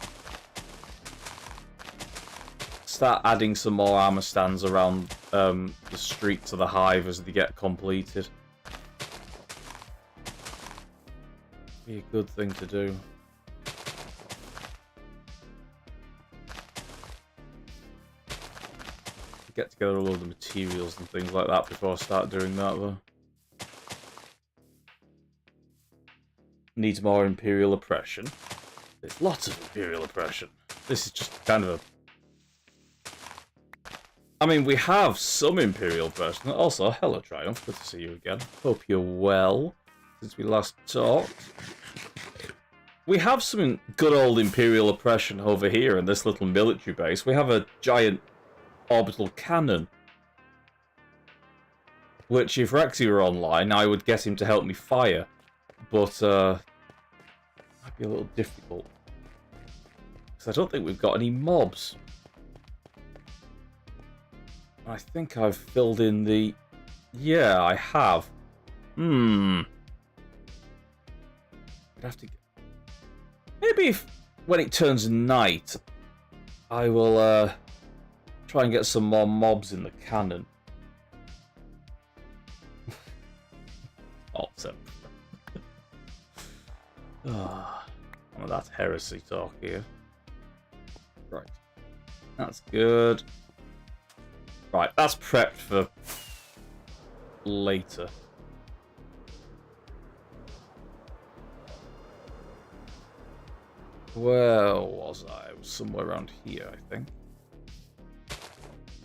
Start adding some more armor stands around the streets of the hive as they get completed. Be a good thing to do. Get together all of the materials and things like that before I start doing that, though. Needs more Imperial oppression. There's lots of Imperial oppression. This is just kind of a... I mean, we have some Imperial oppression. Also, hello, Triumph. Good to see you again. Hope you're well since we last talked. We have some good old Imperial oppression over here in this little military base. We have a giant orbital cannon, which, if Rexy were online, I would get him to help me fire. But, might be a little difficult. Because I don't think we've got any mobs. I think I've filled in the... Yeah, I have. I'd have to... Maybe if, when it turns night, I will, try and get some more mobs in the cannon. Awesome. Oh, that's heresy talk here. Right. That's good. Right, that's prepped for later. Where was I? I was somewhere around here, I think.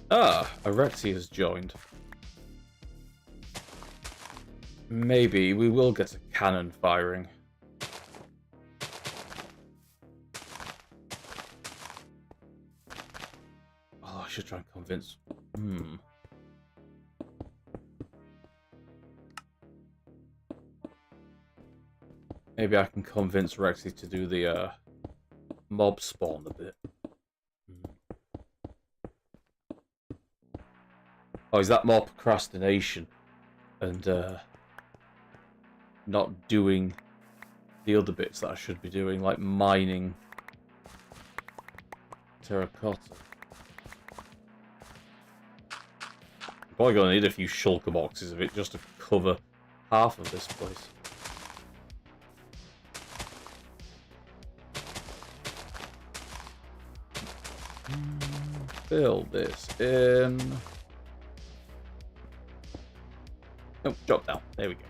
Ah, Arexi has joined. Maybe we will get a cannon firing. Oh, I should try and convince... Maybe I can convince Rexy to do the mob spawn a bit. Oh, is that more procrastination? And not doing the other bits that I should be doing, like mining terracotta. I'm probably going to need a few shulker boxes of it just to cover half of this place. Fill this in. Oh, drop down. There we go.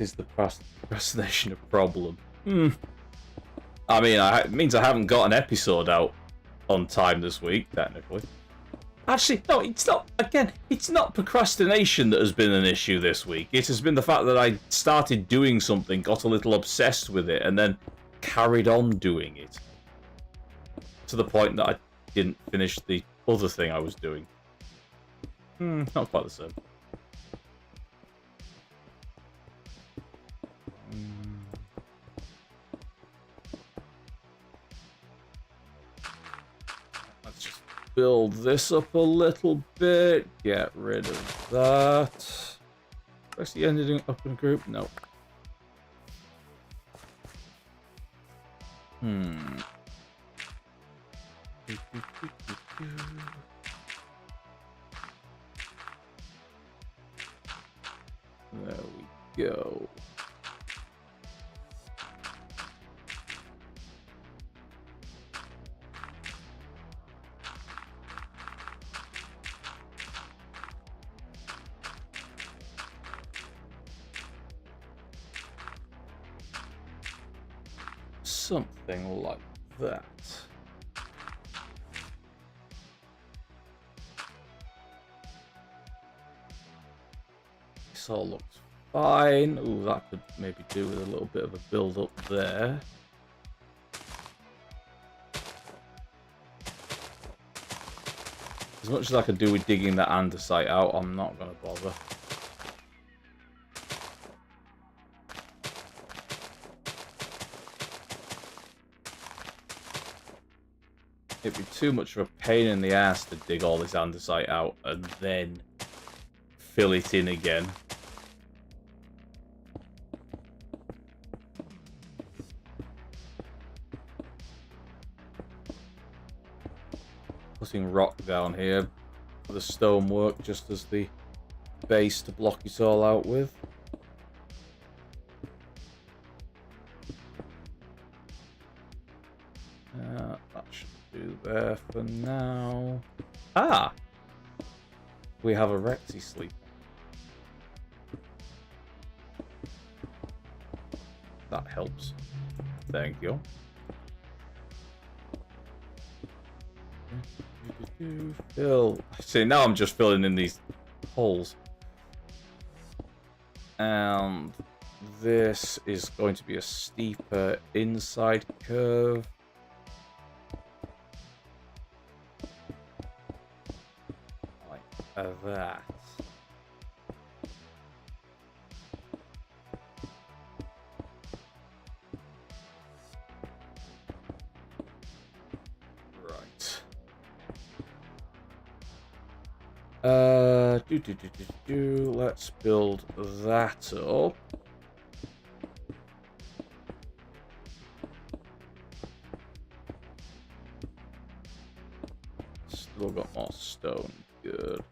Is the procrastination a problem? I mean, it means I haven't got an episode out on time this week, technically. Actually, no, it's not. Again, it's not procrastination that has been an issue this week. It has been the fact that I started doing something, got a little obsessed with it, and then carried on doing it. To the point that I didn't finish the other thing I was doing. Not quite the same. Let's just build this up a little bit. Get rid of that. Actually ended up in a group? No. There we go. Something like that. This all looks fine. Ooh, that could maybe do with a little bit of a build up there. As much as I could do with digging that andesite out, I'm not going to bother. It'd be too much of a pain in the ass to dig all this andesite out and then fill it in again. Putting rock down here for the stonework just as the base to block it all out with. That should do there for now. Ah! We have a Rexy sleep. That helps. Thank you. Fill. See, now I'm just filling in these holes. And this is going to be a steeper inside curve. Like that. Let's build that up. Still got more stone. Good.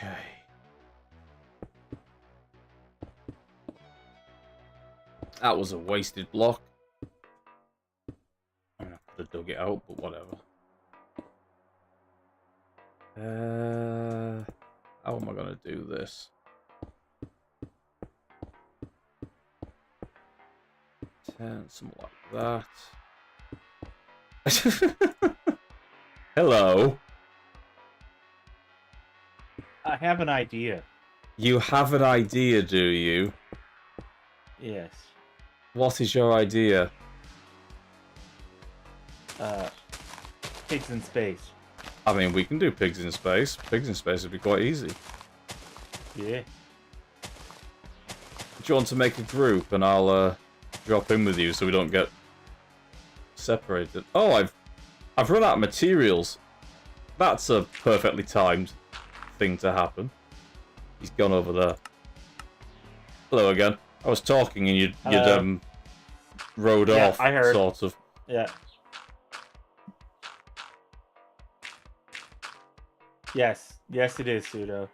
Okay. That was a wasted block. I mean, I could have dug it out, but whatever. How am I going to do this? 10, something like that. Hello. I have an idea. You have an idea, do you? Yes. What is your idea? Pigs in space. I mean, we can do pigs in space. Pigs in space would be quite easy. Yeah. Do you want to make a group and I'll drop in with you so we don't get separated? Oh, I've run out of materials. That's a perfectly timed thing to happen. He's gone over there. Hello again. I was talking and you'd rode off. I heard. Sort of. Yeah. Yes. Yes, it is, Pseudo.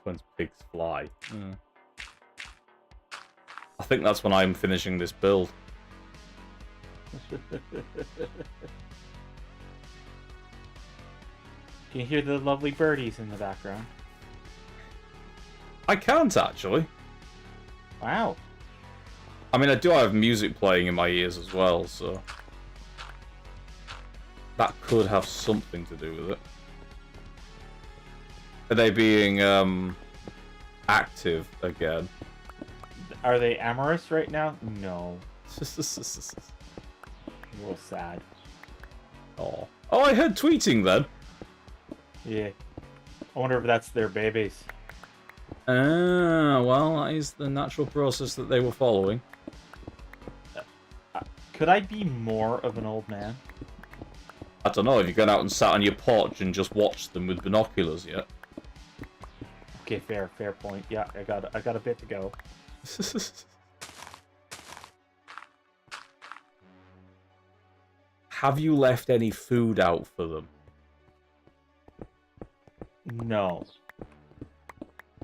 When pigs fly. Mm. I think that's when I'm finishing this build. Can you hear the lovely birdies in the background? I can't actually. Wow. I mean, I do have music playing in my ears as well, so that could have something to do with it. Are they being active again? Are they amorous right now? No. A little sad. Oh, I heard tweeting then. Yeah. I wonder if that's their babies. Well, that is the natural process that they were following. Could I be more of an old man? I don't know, have you gone out and sat on your porch and just watched them with binoculars yet? Okay, fair point. Yeah, I got a bit to go. Have you left any food out for them? No.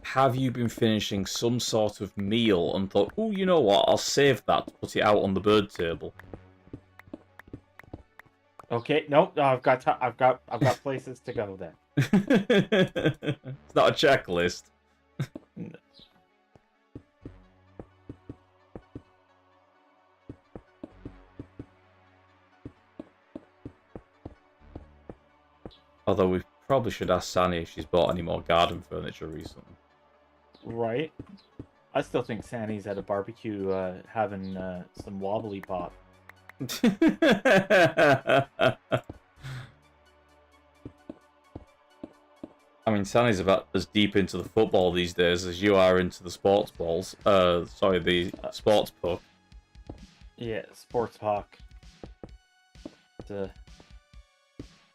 Have you been finishing some sort of meal and thought, oh, you know what, I'll save that to put it out on the bird table? Okay, nope. I've got places to go then. It's not a checklist. Although we probably should ask Sani if she's bought any more garden furniture recently. Right. I still think Sandy's at a barbecue having some wobbly pop. I mean, Sani's about as deep into the football these days as you are into the sports balls. Sorry, the sports puck. Yeah, sports talk. It's a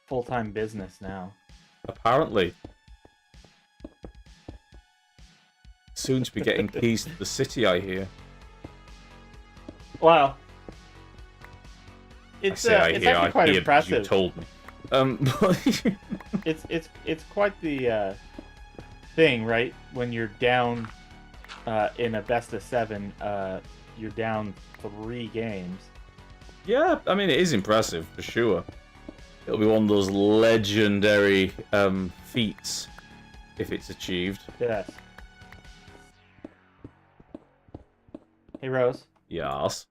full-time business now. Apparently. Soon to be getting keys to the city, I hear. Wow. It's actually quite impressive. You told me. It's quite the thing, right? When you're down in a best of 7, you're down 3 games. Yeah, I mean, it is impressive for sure. It'll be one of those legendary feats if it's achieved. Yes. Hey, Rose. Yes.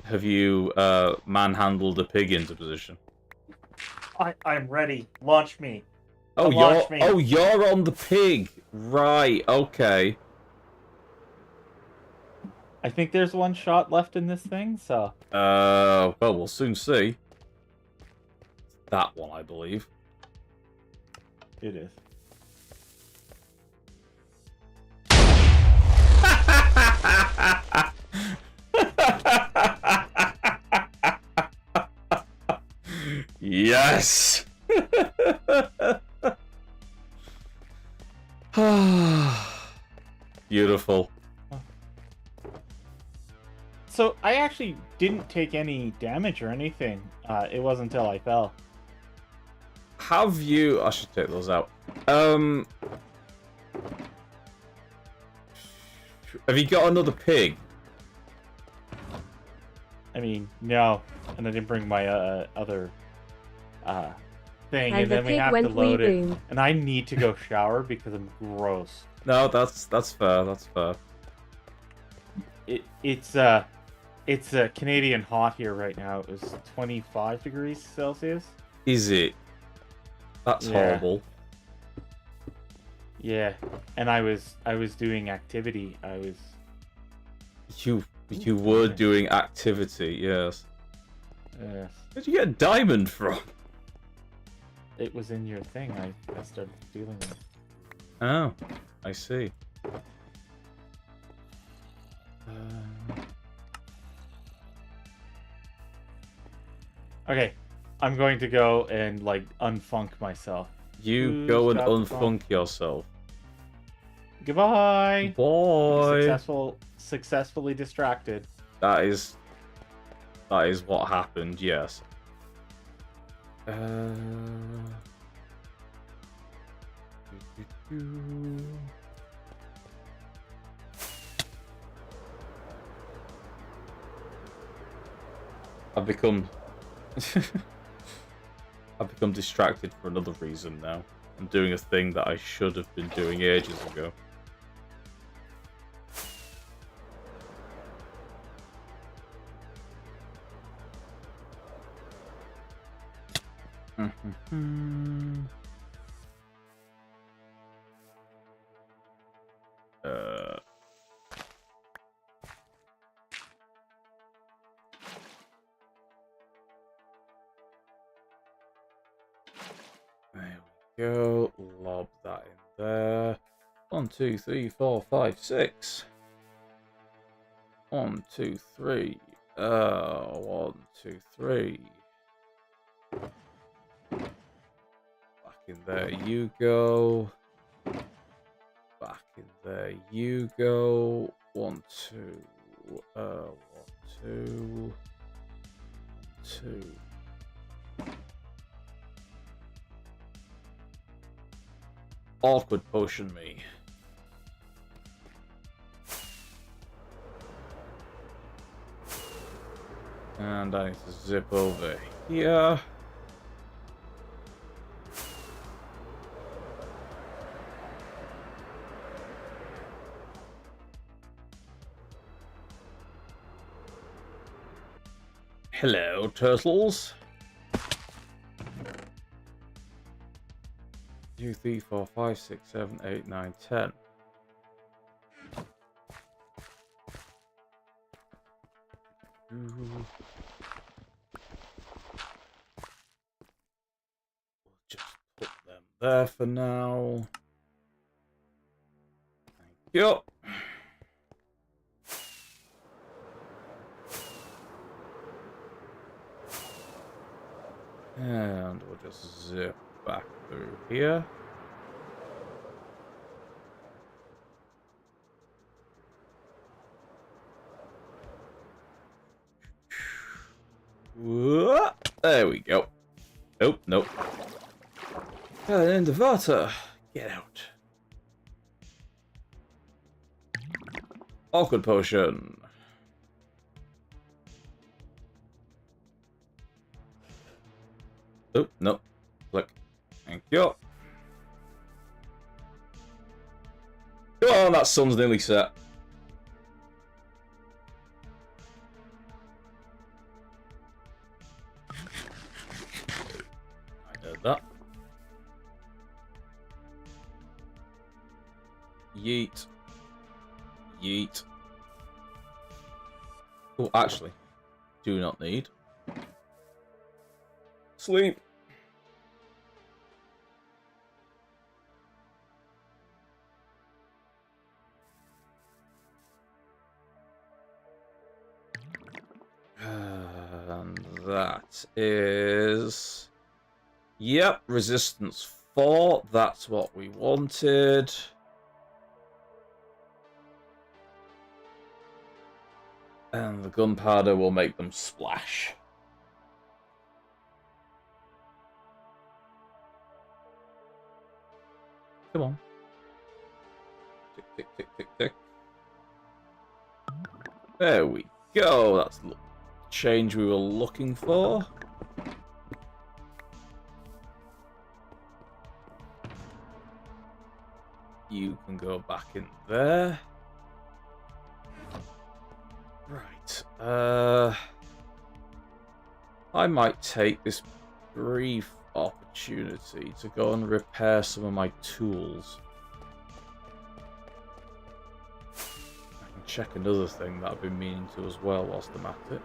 Have you manhandled a pig into position? I'm ready. Launch me. Oh, Launch me. You're on the pig. Right. Okay. I think there's 1 shot left in this thing, so. Well, we'll soon see. That one, I believe. It is. Yes. Beautiful. So I actually didn't take any damage or anything. It wasn't until I fell. have you... I should take those out. Have you got another pig? I mean, no. And I didn't bring my other thing. And then we have to load it. And I need to go shower because I'm gross. No, that's fair. That's fair. It's Canadian hot here right now. It was 25 degrees Celsius. Is it? That's horrible. Yeah, and I was doing activity. You were doing activity, yes. Yes. Where'd you get a diamond from? It was in your thing. I started dealing with it. Oh, I see. Okay, I'm going to go and like unfunk myself. You go and unfunk yourself. Goodbye. Boy. Successfully distracted. That is what happened. Yes. I've become distracted for another reason now. I'm doing a thing that I should have been doing ages ago. There we go. Lob that in there. 1, 2, 3, 4, 5, 6. 1, 2, 3. 1, 2, 3. Back in there you go. Back in there you go. 1, 2. 1, 2. 2. Awkward potion me. And I need to zip over here. Hello, turtles. 2, 3, 4, 5, 6, 7, 8, 9, 10. We'll just put them there for now. Thank you. And we'll just zip back through here. There we go. Nope, nope. And the water. Get out. Awkward potion. Oh, no. Click. Thank you. Come on, that sun's nearly set. I heard that. Yeet. Yeet. Oh, actually, do not need. Sleep. And that is... Yep, resistance 4. That's what we wanted. And the gunpowder will make them splash. Come on. Tick, tick, tick, tick, tick. There we go. That's the change we were looking for. You can go back in there. Right. I might take this brief opportunity to go and repair some of my tools. I can check another thing that I've been meaning to as well whilst I'm at it.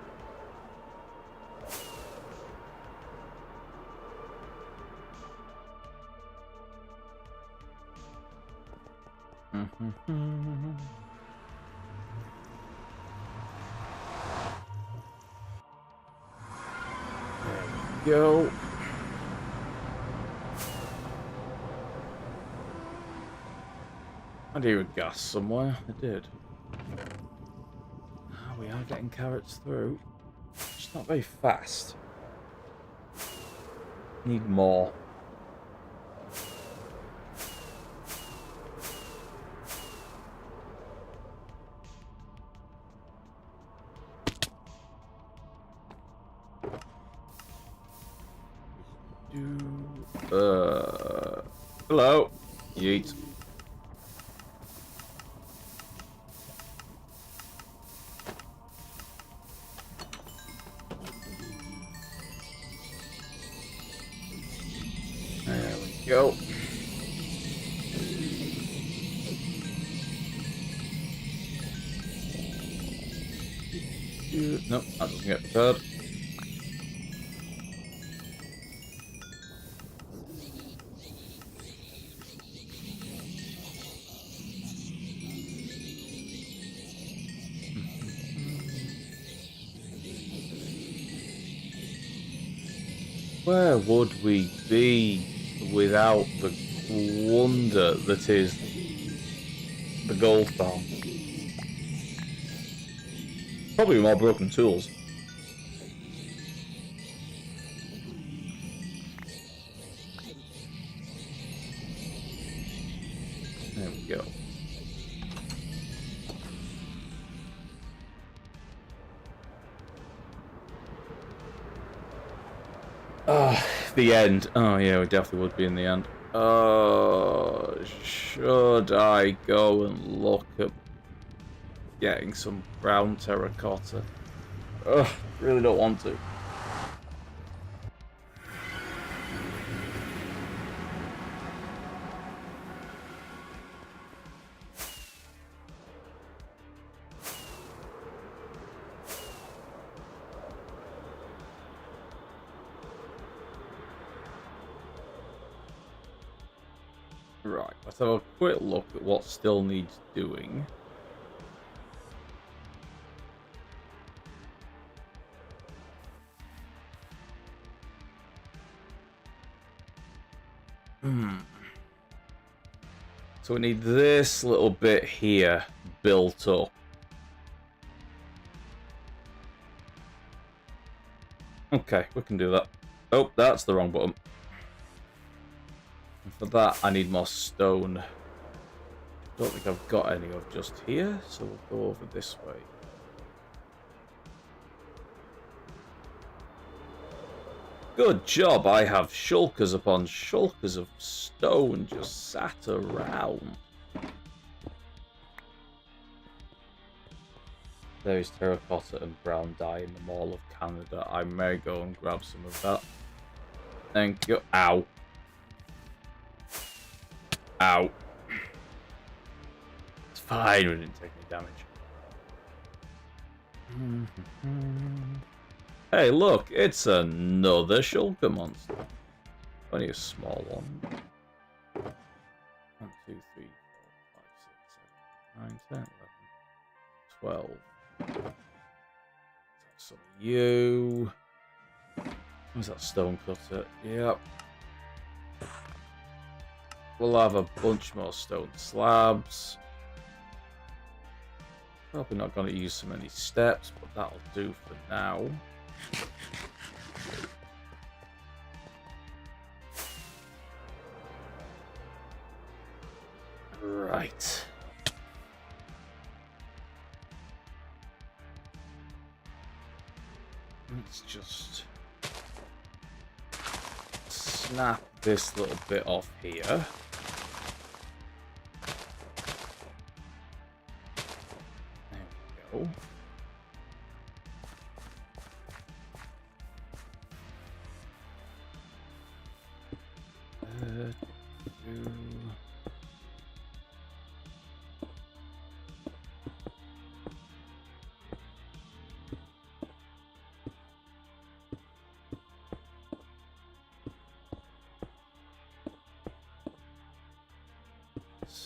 There we go. I hear a gas somewhere. I did. Oh, we are getting carrots through. It's not very fast. Need more. Hello. Yeet. There we go. Nope, that doesn't get prepared. Where would we be without the wonder that is the gold farm? Probably more broken tools. There we go. The end. Oh yeah, we definitely would be in the end. Should I go and look at getting some brown terracotta? Ugh, really don't want to. Right, let's have a quick look at what still needs doing. So we need this little bit here built up. Okay, we can do that. Oh, that's the wrong button. And for that, I need more stone. Don't think I've got any of just here, so we'll go over this way. Good job, I have shulkers upon shulkers of stone just sat around. There is terracotta and brown dye in the Mall of Canada. I may go and grab some of that. Thank you. Ow. Ow. It's fine, we didn't take any damage. Hey, look, it's another shulker monster. Only a small one. 1, 2, 3, 4, 5, 6, 7, 8, 9, 10, 11, 12. Some of you. Where's that stone cutter? Yep. We'll have a bunch more stone slabs. Probably not going to use so many steps, but that'll do for now. Right. Let's just snap this little bit off here. There we go.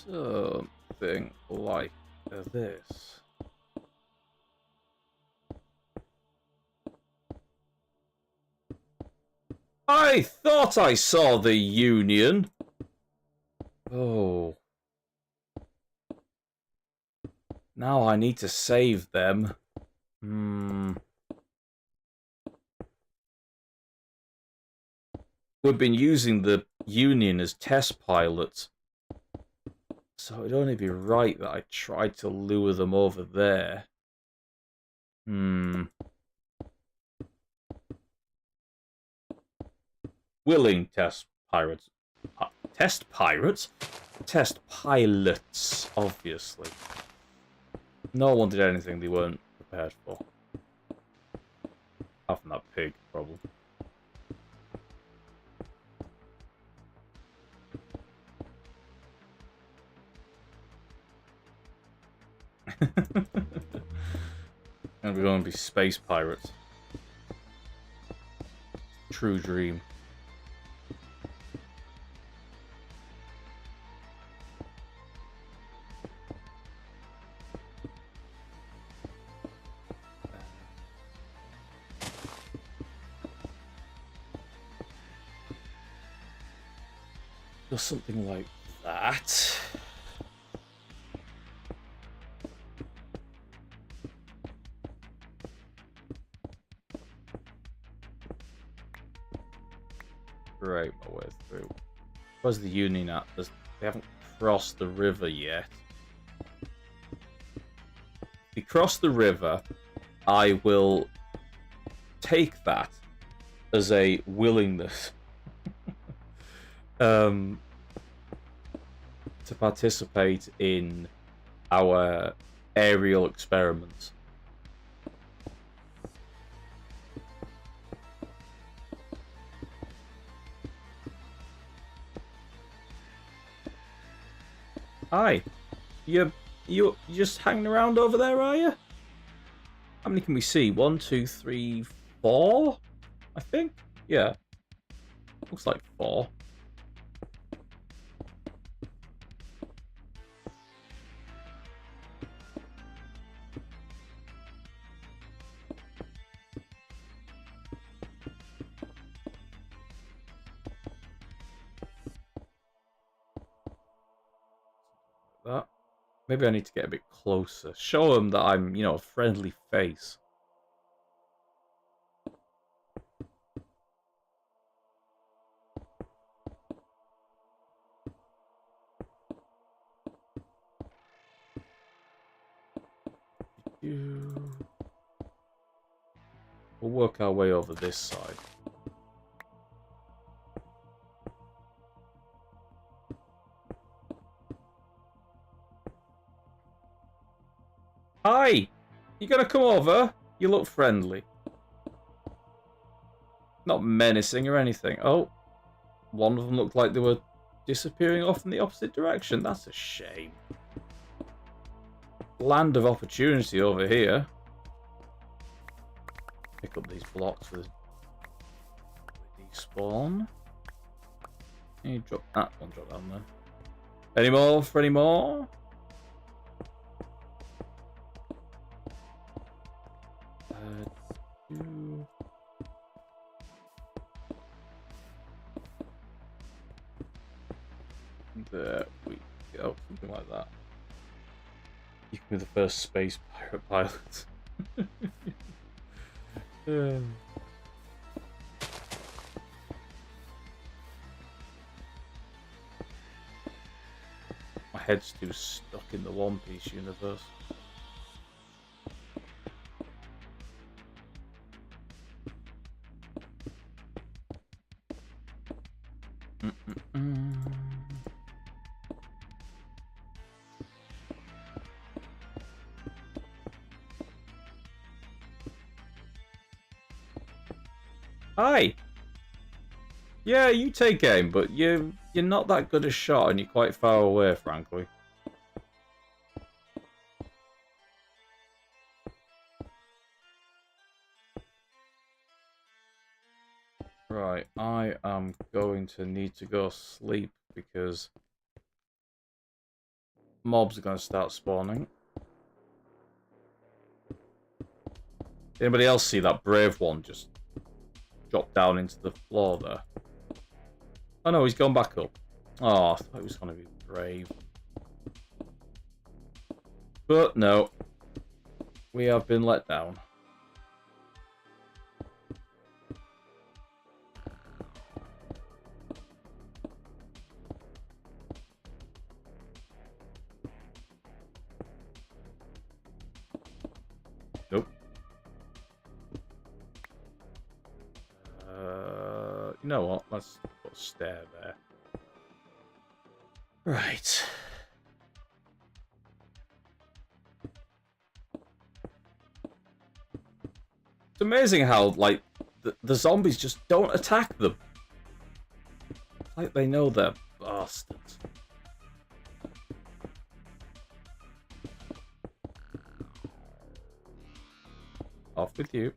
Something like this. I thought I saw the Union. Oh. Now I need to save them. We've been using the Union as test pilots. So it'd only be right that I tried to lure them over there. Willing test pirates. Test pirates? Test pilots, obviously. No one did anything they weren't prepared for. Apart from that pig, probably. And we're going to be space pirates. True dream. Or something like that. Right, my way through. Where's the Union at? They haven't crossed the river yet. If they cross the river, I will take that as a willingness to participate in our aerial experiments. Hi, you just hanging around over there, are you? How many can we see? 1, 2, 3, 4? I think. Yeah. Looks like 4. That. Maybe I need to get a bit closer. Show them that I'm, a friendly face. We'll work our way over this side. Hi! You gonna come over? You look friendly. Not menacing or anything. Oh, one of them looked like they were disappearing off in the opposite direction. That's a shame. Land of opportunity over here. Pick up these blocks with despawn. You drop that one, drop down there. Any more for any more? There we go, something like that. You can be the first space pirate pilot. My head's too stuck in the One Piece universe. Hi. Yeah, you take aim, but you're not that good a shot, and you're quite far away, frankly. Right, I am going to need to go sleep because mobs are going to start spawning. Anybody else see that brave one just drop down into the floor there? Oh no, he's gone back up. Oh, I thought he was going to be brave. But no. We have been let down. Nope. You know what? Let's put a stair there. Right. It's amazing how, like, the zombies just don't attack them. It's like they know they're bastards. Off with you.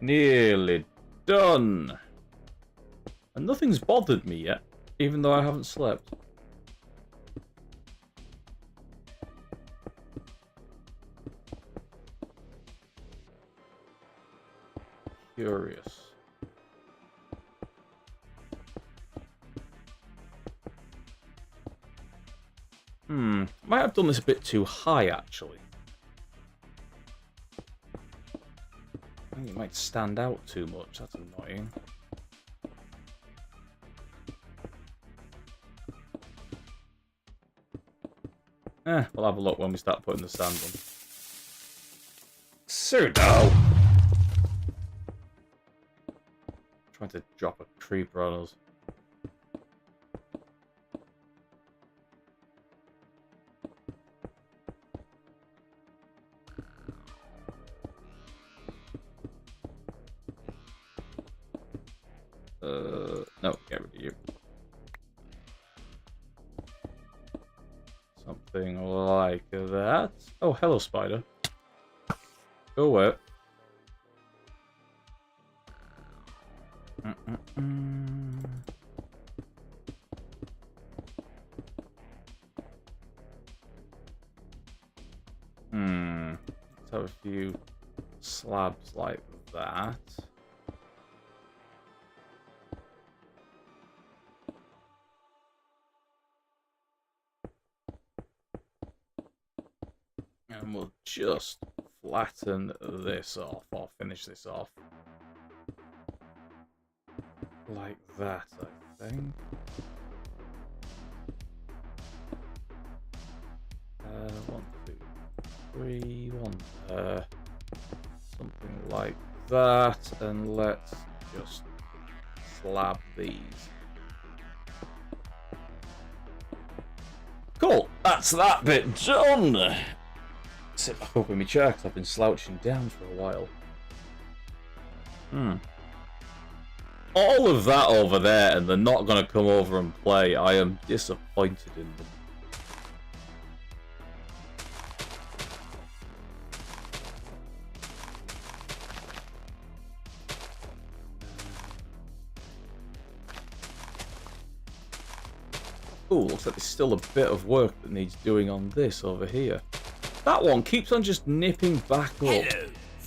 Nearly done. And nothing's bothered me yet, even though I haven't slept. Curious. Might have done this a bit too high, actually. I think it might stand out too much. That's annoying. We'll have a look when we start putting the sand on. Pseudo! Trying to drop a creeper on us. No, get rid of you. Something like that. Oh, hello, spider. Go away. Let's have a few slabs like that. And we'll just flatten this off, or finish this off. Like that, I think. One, two, three, one there. Something like that, and let's just slab these. Cool, that's that bit done. Sit back up in my chair because I've been slouching down for a while. All of that over there, and they're not going to come over and play. I am disappointed in them. Ooh, looks like there's still a bit of work that needs doing on this over here. That one keeps on just nipping back up.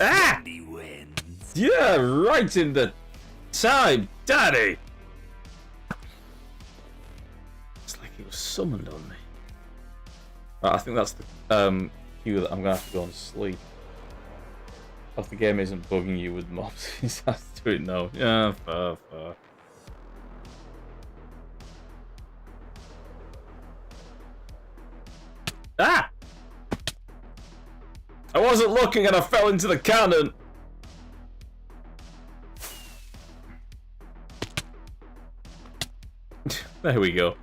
Hello, wins. Yeah, right in the time, Daddy! It's like it was summoned on me. Right, I think that's the cue that I'm going to have to go and sleep. If the game isn't bugging you with mobs, you have to do it now. Yeah, fair. Ah! I wasn't looking and I fell into the cannon! There we go.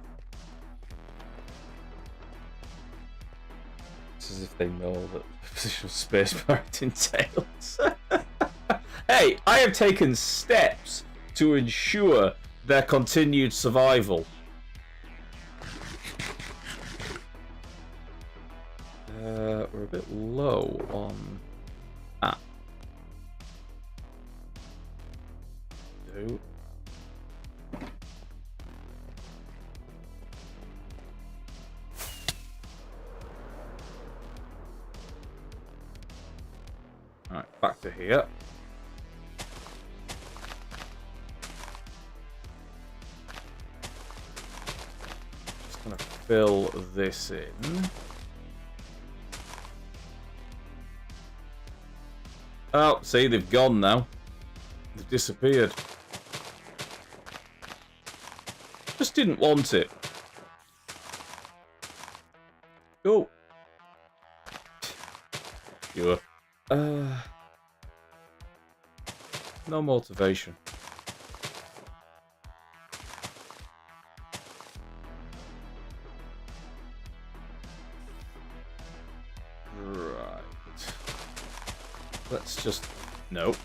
It's as if they know that positional spacebar entails. Hey, I have taken steps to ensure their continued survival. We're a bit low on... Ah. Do. Alright, back to here. Just gonna fill this in. Oh, see, they've gone now. They've disappeared. Just didn't want it. Oh. Sure. No motivation. Right. Let's just... Nope.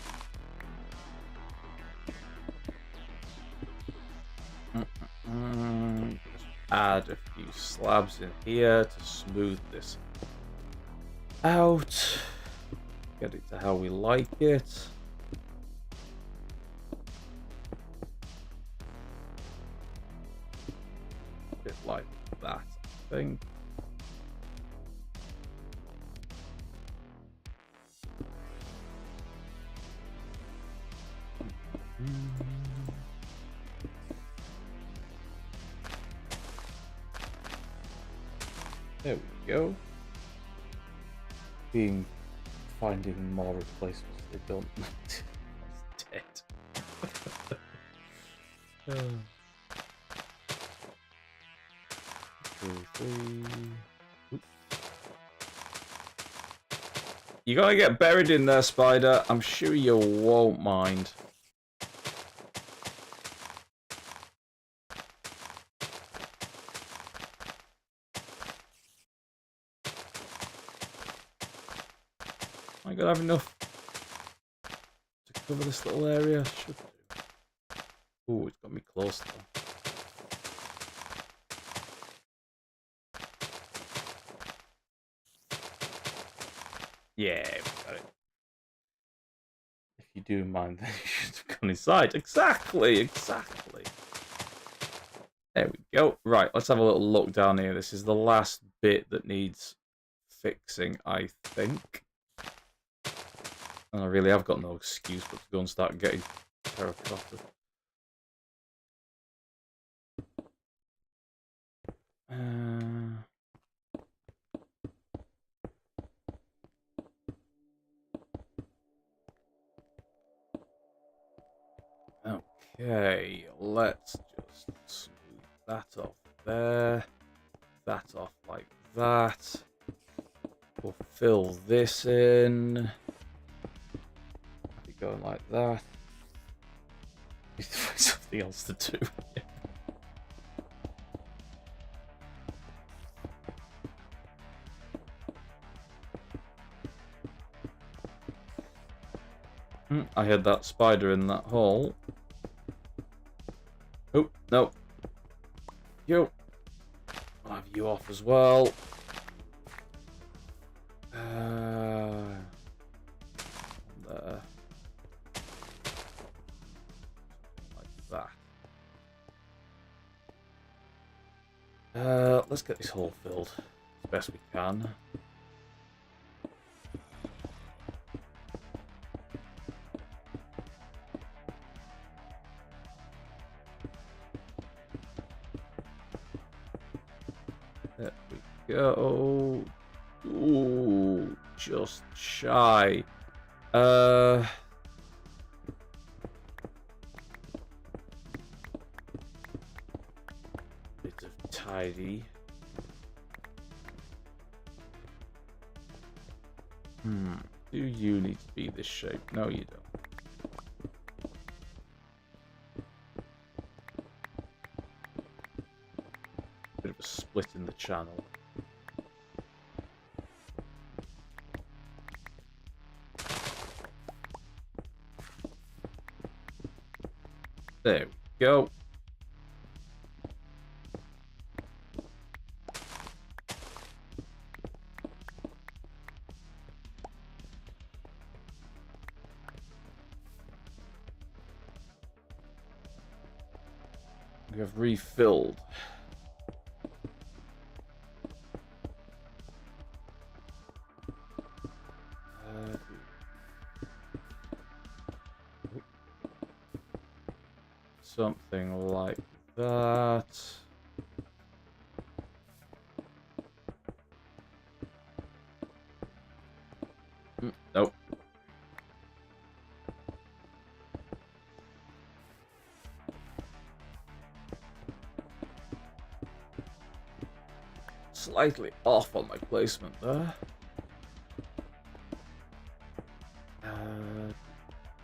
Just add a few slabs in here to smooth this out. Get it to how we like it. A bit like that, I think. There we go. Finding more replacements they don't need. That's dead. 2, 3. Oop. You're gonna get buried in there, Spider. I'm sure you won't mind. Am I gonna have enough to cover this little area? Should do. Ooh, it's got me close though. Yeah, we got it. If you do mind, then you should have gone inside. Exactly. There we go. Right, let's have a little look down here. This is the last bit that needs fixing, I think. And I really have got no excuse but to go and start getting terracotta. Okay, let's just smooth that off there. That off like that. We'll fill this in. Going like that. Need to find something else to do. I had that spider in that hole. Oh, no. You. I'll have you off as well. There. Let's get this hole filled as best we can. go. Ooh, just shy. Bit of tidy. Do you need to be this shape? No, you don't. Bit of a split in the channel. There we go. We have refilled. Something like that. Nope. Slightly off on my placement there.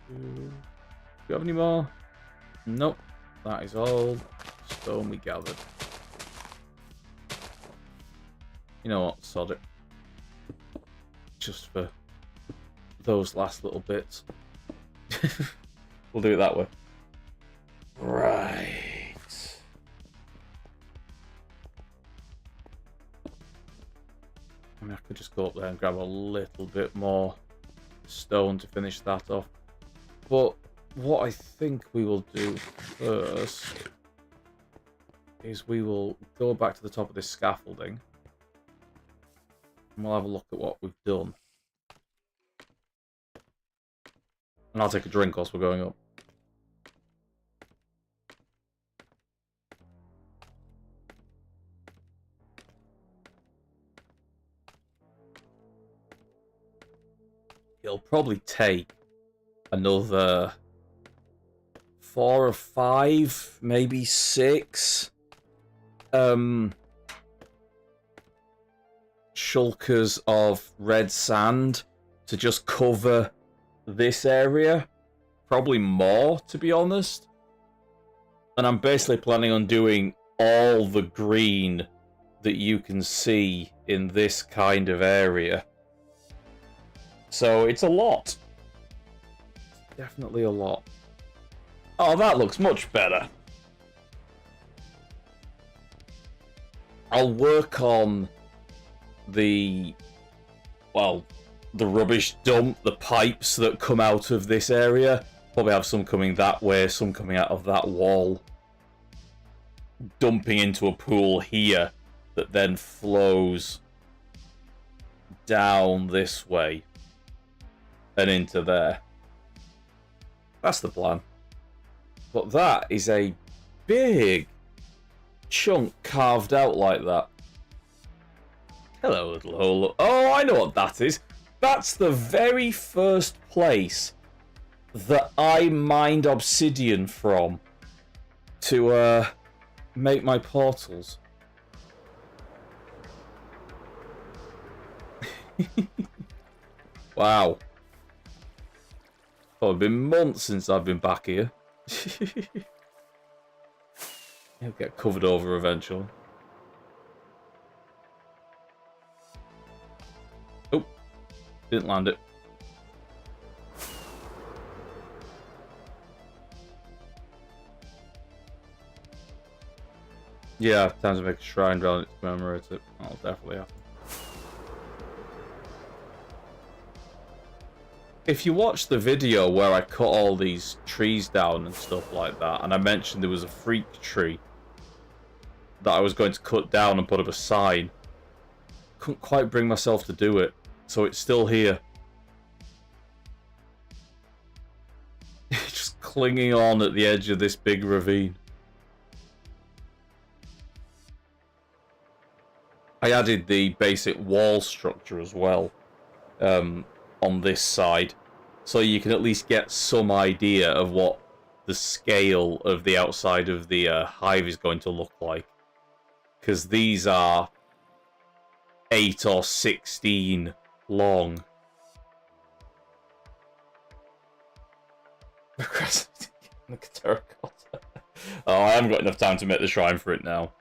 Do you have any more? Nope. That is all stone we gathered. You know what? Sod it. Just for those last little bits. We'll do it that way. Right. I mean, I could just go up there and grab a little bit more stone to finish that off. But what I think we will do first is we will go back to the top of this scaffolding and we'll have a look at what we've done. And I'll take a drink whilst we're going up. It'll probably take another 4 or 5, maybe 6 shulkers of red sand to just cover this area. Probably more, to be honest. And I'm basically planning on doing all the green that you can see in this kind of area. So it's a lot. Definitely a lot. Oh, that looks much better. I'll work on the rubbish dump, the pipes that come out of this area. Probably have some coming that way, some coming out of that wall. Dumping into a pool here that then flows down this way and into there. That's the plan. But that is a big chunk carved out like that. Hello, little hole. Oh, I know what that is. That's the very first place that I mined obsidian from to make my portals. Wow. Oh, it's been months since I've been back here. He'll get covered over eventually. Oh, didn't land it. Yeah, time to make a shrine around it to commemorate it. That'll definitely happen. If you watch the video where I cut all these trees down and stuff like that, and I mentioned there was a freak tree that I was going to cut down and put up a sign, couldn't quite bring myself to do it, so it's still here. Just clinging on at the edge of this big ravine. I added the basic wall structure as well on this side, so you can at least get some idea of what the scale of the outside of the hive is going to look like. Because these are 8 or 16 long. Terracotta. Oh, I haven't got enough time to make the shrine for it now.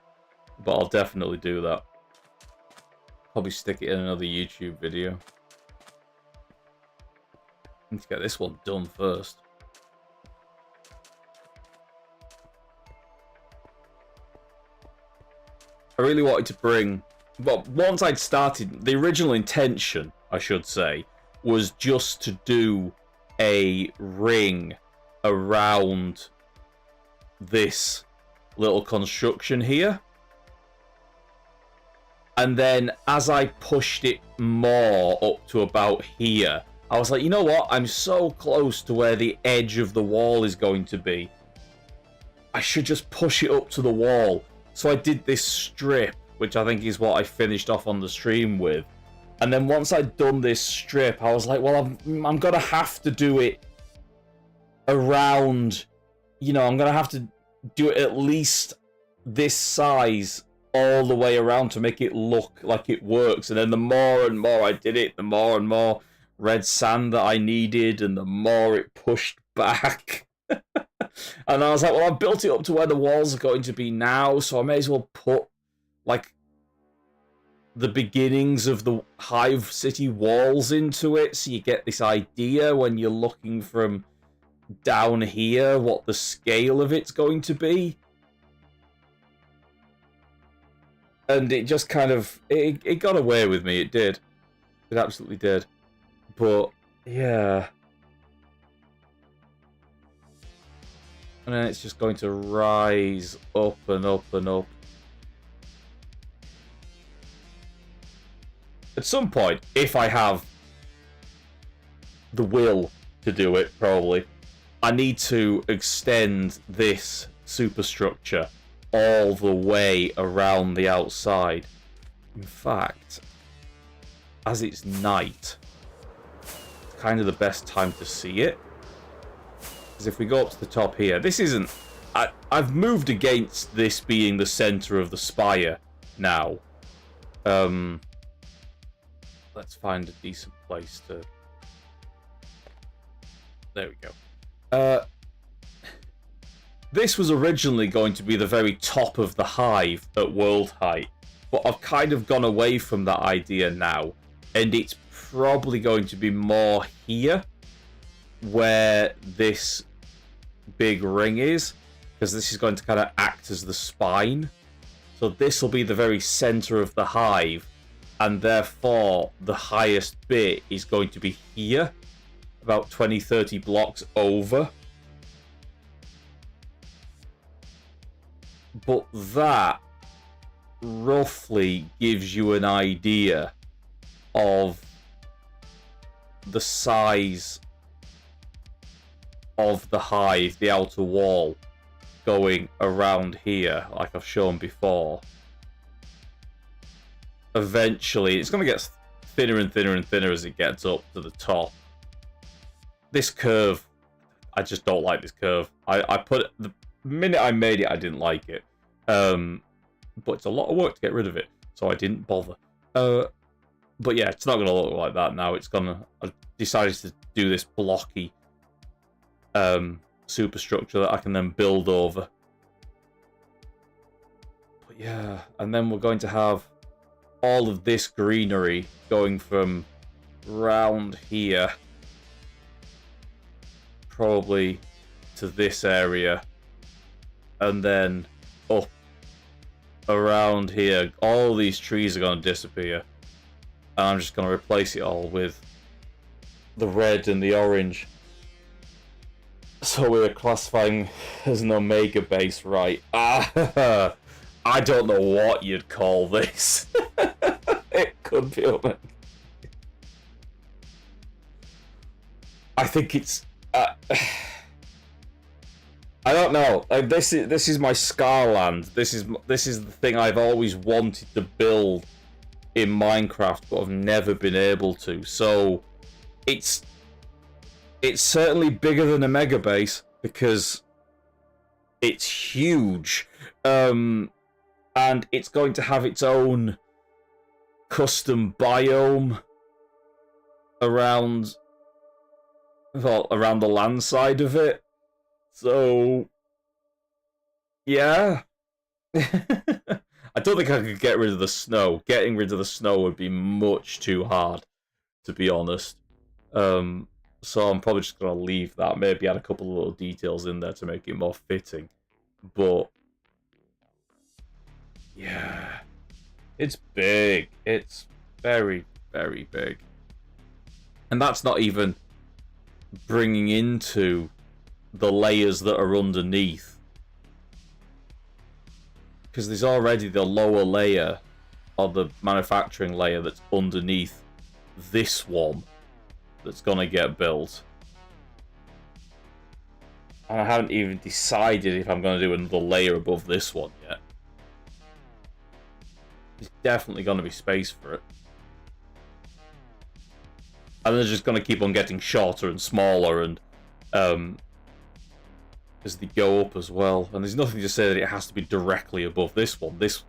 But I'll definitely do that. Probably stick it in another YouTube video. Need to get this one done first. I really wanted to bring... Well, once I'd started, the original intention, I should say, was just to do a ring around this little construction here. And then as I pushed it more up to about here, I was like, you know what? I'm so close to where the edge of the wall is going to be. I should just push it up to the wall. So I did this strip, which I think is what I finished off on the stream with. And then once I'd done this strip, I was like, well, I'm going to have to do it around, you know, I'm going to have to do it at least this size all the way around to make it look like it works. And then the more and more I did it, the more and more red sand that I needed, and the more it pushed back. And I was like, well, I've built it up to where the walls are going to be now, so I may as well put, like, the beginnings of the Hive City walls into it, so you get this idea when you're looking from down here what the scale of it's going to be. And it just kind of, it got away with me, it did. It absolutely did. But, yeah. And then it's just going to rise up and up and up. At some point, if I have the will to do it, probably, I need to extend this superstructure all the way around the outside. In fact, as it's night, it's kind of the best time to see it. Because if we go up to the top here, this isn't... I've moved against this being the center of the spire now. Let's find a decent place to... There we go. This was originally going to be the very top of the hive at world height, but I've kind of gone away from that idea now, and it's probably going to be more here, where this big ring is, because this is going to kind of act as the spine. So this will be the very center of the hive, and therefore the highest bit is going to be here, about 20-30 blocks over. But that roughly gives you an idea of the size of the hive, the outer wall, going around here, like I've shown before. Eventually, it's going to get thinner and thinner and thinner as it gets up to the top. This curve, I just don't like this curve. I put it, the minute I made it, I didn't like it. But it's a lot of work to get rid of it, so I didn't bother. But yeah, it's not going to look like that now. It's going to... I decided to do this blocky superstructure that I can then build over. But yeah, and then we're going to have all of this greenery going from round here, probably to this area, and then up around here. All these trees are going to disappear, and I'm just going to replace it all with the red and the orange. So we're classifying as an Omega base, right? I don't know what you'd call this. It could be Omega. I think it's... I don't know. This is my Scarland. This is the thing I've always wanted to build in Minecraft, but have never been able to. So it's certainly bigger than a mega base because it's huge, and it's going to have its own custom biome around the land side of it. So yeah. I don't think I could get rid of the snow. Getting rid of the snow would be much too hard, to be honest. So I'm probably just going to leave that. Maybe add a couple of little details in there to make it more fitting. But yeah, it's big. It's very, very big. And that's not even bringing into the layers that are underneath. Because there's already the lower layer, or the manufacturing layer that's underneath this one that's going to get built. And I haven't even decided if I'm going to do another layer above this one yet. There's definitely going to be space for it. And they're just going to keep on getting shorter and smaller, and as they go up as well. And there's nothing to say that it has to be directly above this one. This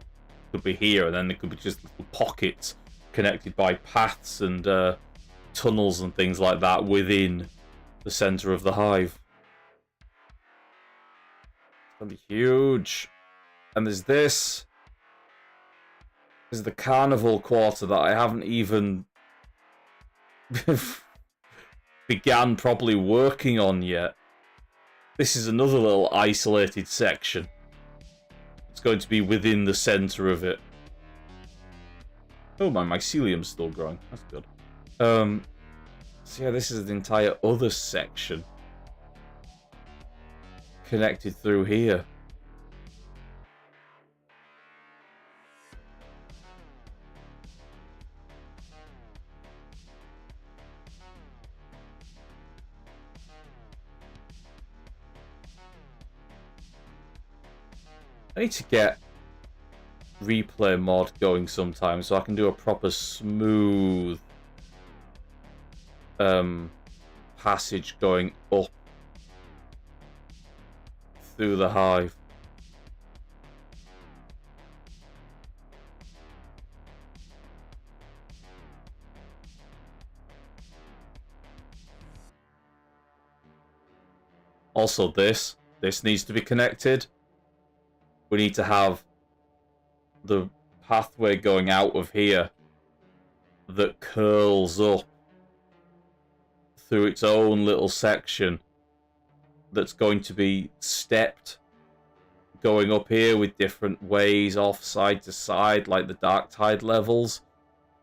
could be here, and then there could be just little pockets connected by paths and tunnels and things like that within the center of the hive. It's going to be huge. And there's this. There's the carnival quarter that I haven't even began properly working on yet. This is another little isolated section. It's going to be within the center of it. Oh, my mycelium's still growing. That's good. So yeah, this is the entire other section connected through here. I need to get replay mod going sometime so I can do a proper smooth passage going up through the hive. Also, this needs to be connected. We need to have the pathway going out of here that curls up through its own little section that's going to be stepped going up here with different ways off side to side like the dark tide levels,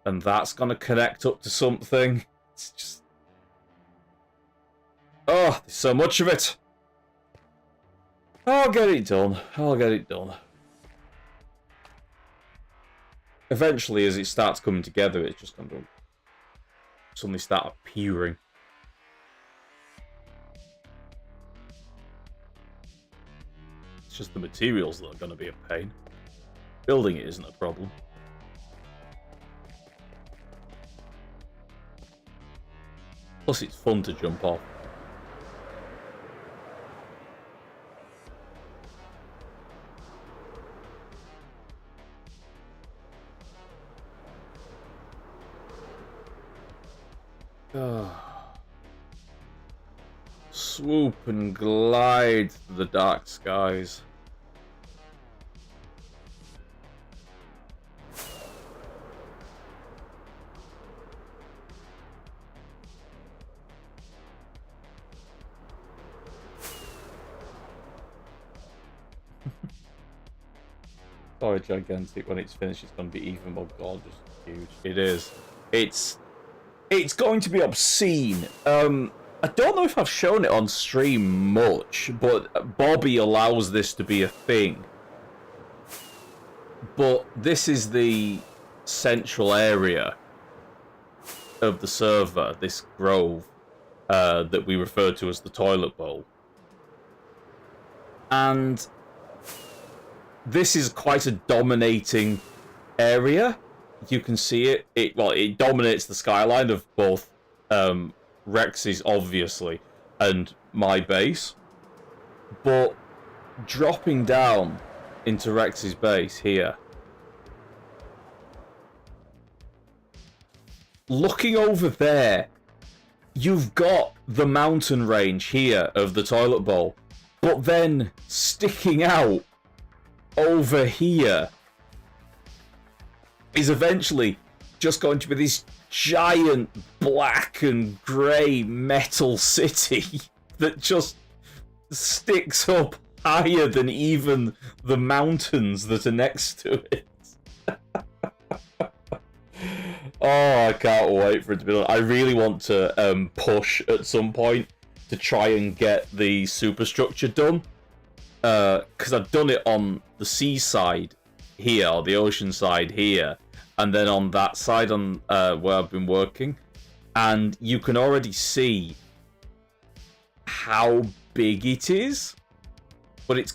and that's going to connect up to something. It's just, oh, there's so much of it. I'll get it done. I'll get it done. Eventually, as it starts coming together, it's just going to suddenly start appearing. It's just the materials that are going to be a pain. Building it isn't a problem. Plus, it's fun to jump off. Swoop and glide through the dark skies. Sorry, gigantic. When it's finished, it's going to be even more gorgeous and huge. It is. It's going to be obscene. I don't know if I've shown it on stream much, but Bobby allows this to be a thing. But this is the central area of the server, this grove, that we refer to as the toilet bowl. And this is quite a dominating area. you can see it. It dominates the skyline of both Rex's, obviously, and my base. But dropping down into Rex's base here, looking over there, you've got the mountain range here of the toilet bowl, but then sticking out over here is eventually just going to be this giant black and grey metal city that just sticks up higher than even the mountains that are next to it. Oh, I can't wait for it to be done. I really want to push at some point to try and get the superstructure done. Because I've done it on the seaside here, or the ocean side here, and then on that side on where I've been working. And you can already see how big it is. But it's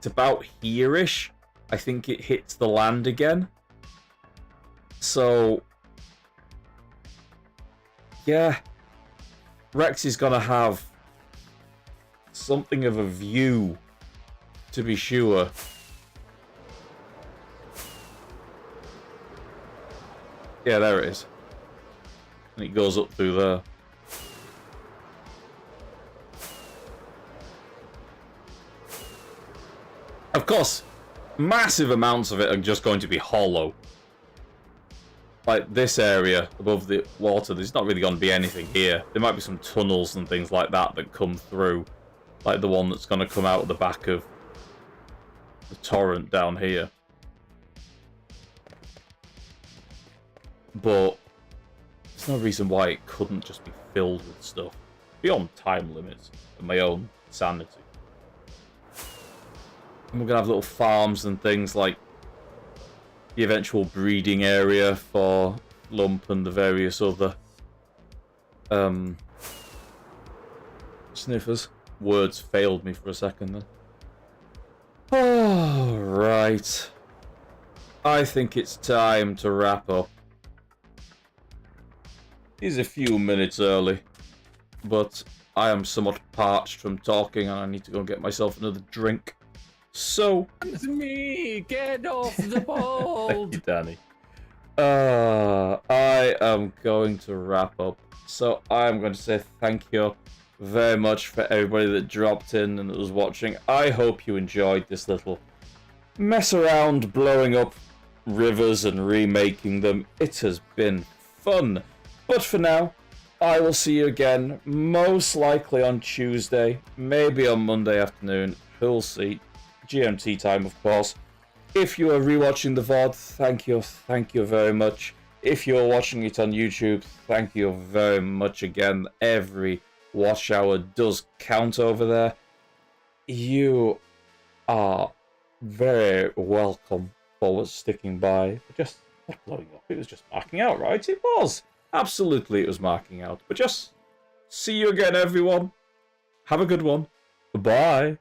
about here-ish. I think it hits the land again. So, yeah, Rex is gonna have something of a view, to be sure. Yeah, there it is. And it goes up through there. Of course, massive amounts of it are just going to be hollow. Like this area above the water, there's not really going to be anything here. There might be some tunnels and things like that that come through. Like the one that's going to come out of the back of the torrent down here. But there's no reason why it couldn't just be filled with stuff. Beyond time limits and my own sanity. And we're going to have little farms and things like the eventual breeding area for Lump and the various other sniffers. Words failed me for a second then. Oh, right. I think it's time to wrap up. He's a few minutes early, but I am somewhat parched from talking and I need to go and get myself another drink. So, It's me! Get off the boat! thank you, Danny. I am going to wrap up. So I'm going to say thank you very much for everybody that dropped in and that was watching. I hope you enjoyed this little mess around blowing up rivers and remaking them. It has been fun. But for now, I will see you again, most likely on Tuesday, maybe on Monday afternoon. Who'll see? GMT time, of course. If you are rewatching the VOD, thank you very much. If you're watching it on YouTube, thank you very much again. Every watch hour does count over there. You are very welcome for sticking by. Just not blowing up. It was just marking out, right? It was. Absolutely, it was marking out. But just see you again, everyone. Have a good one. Bye.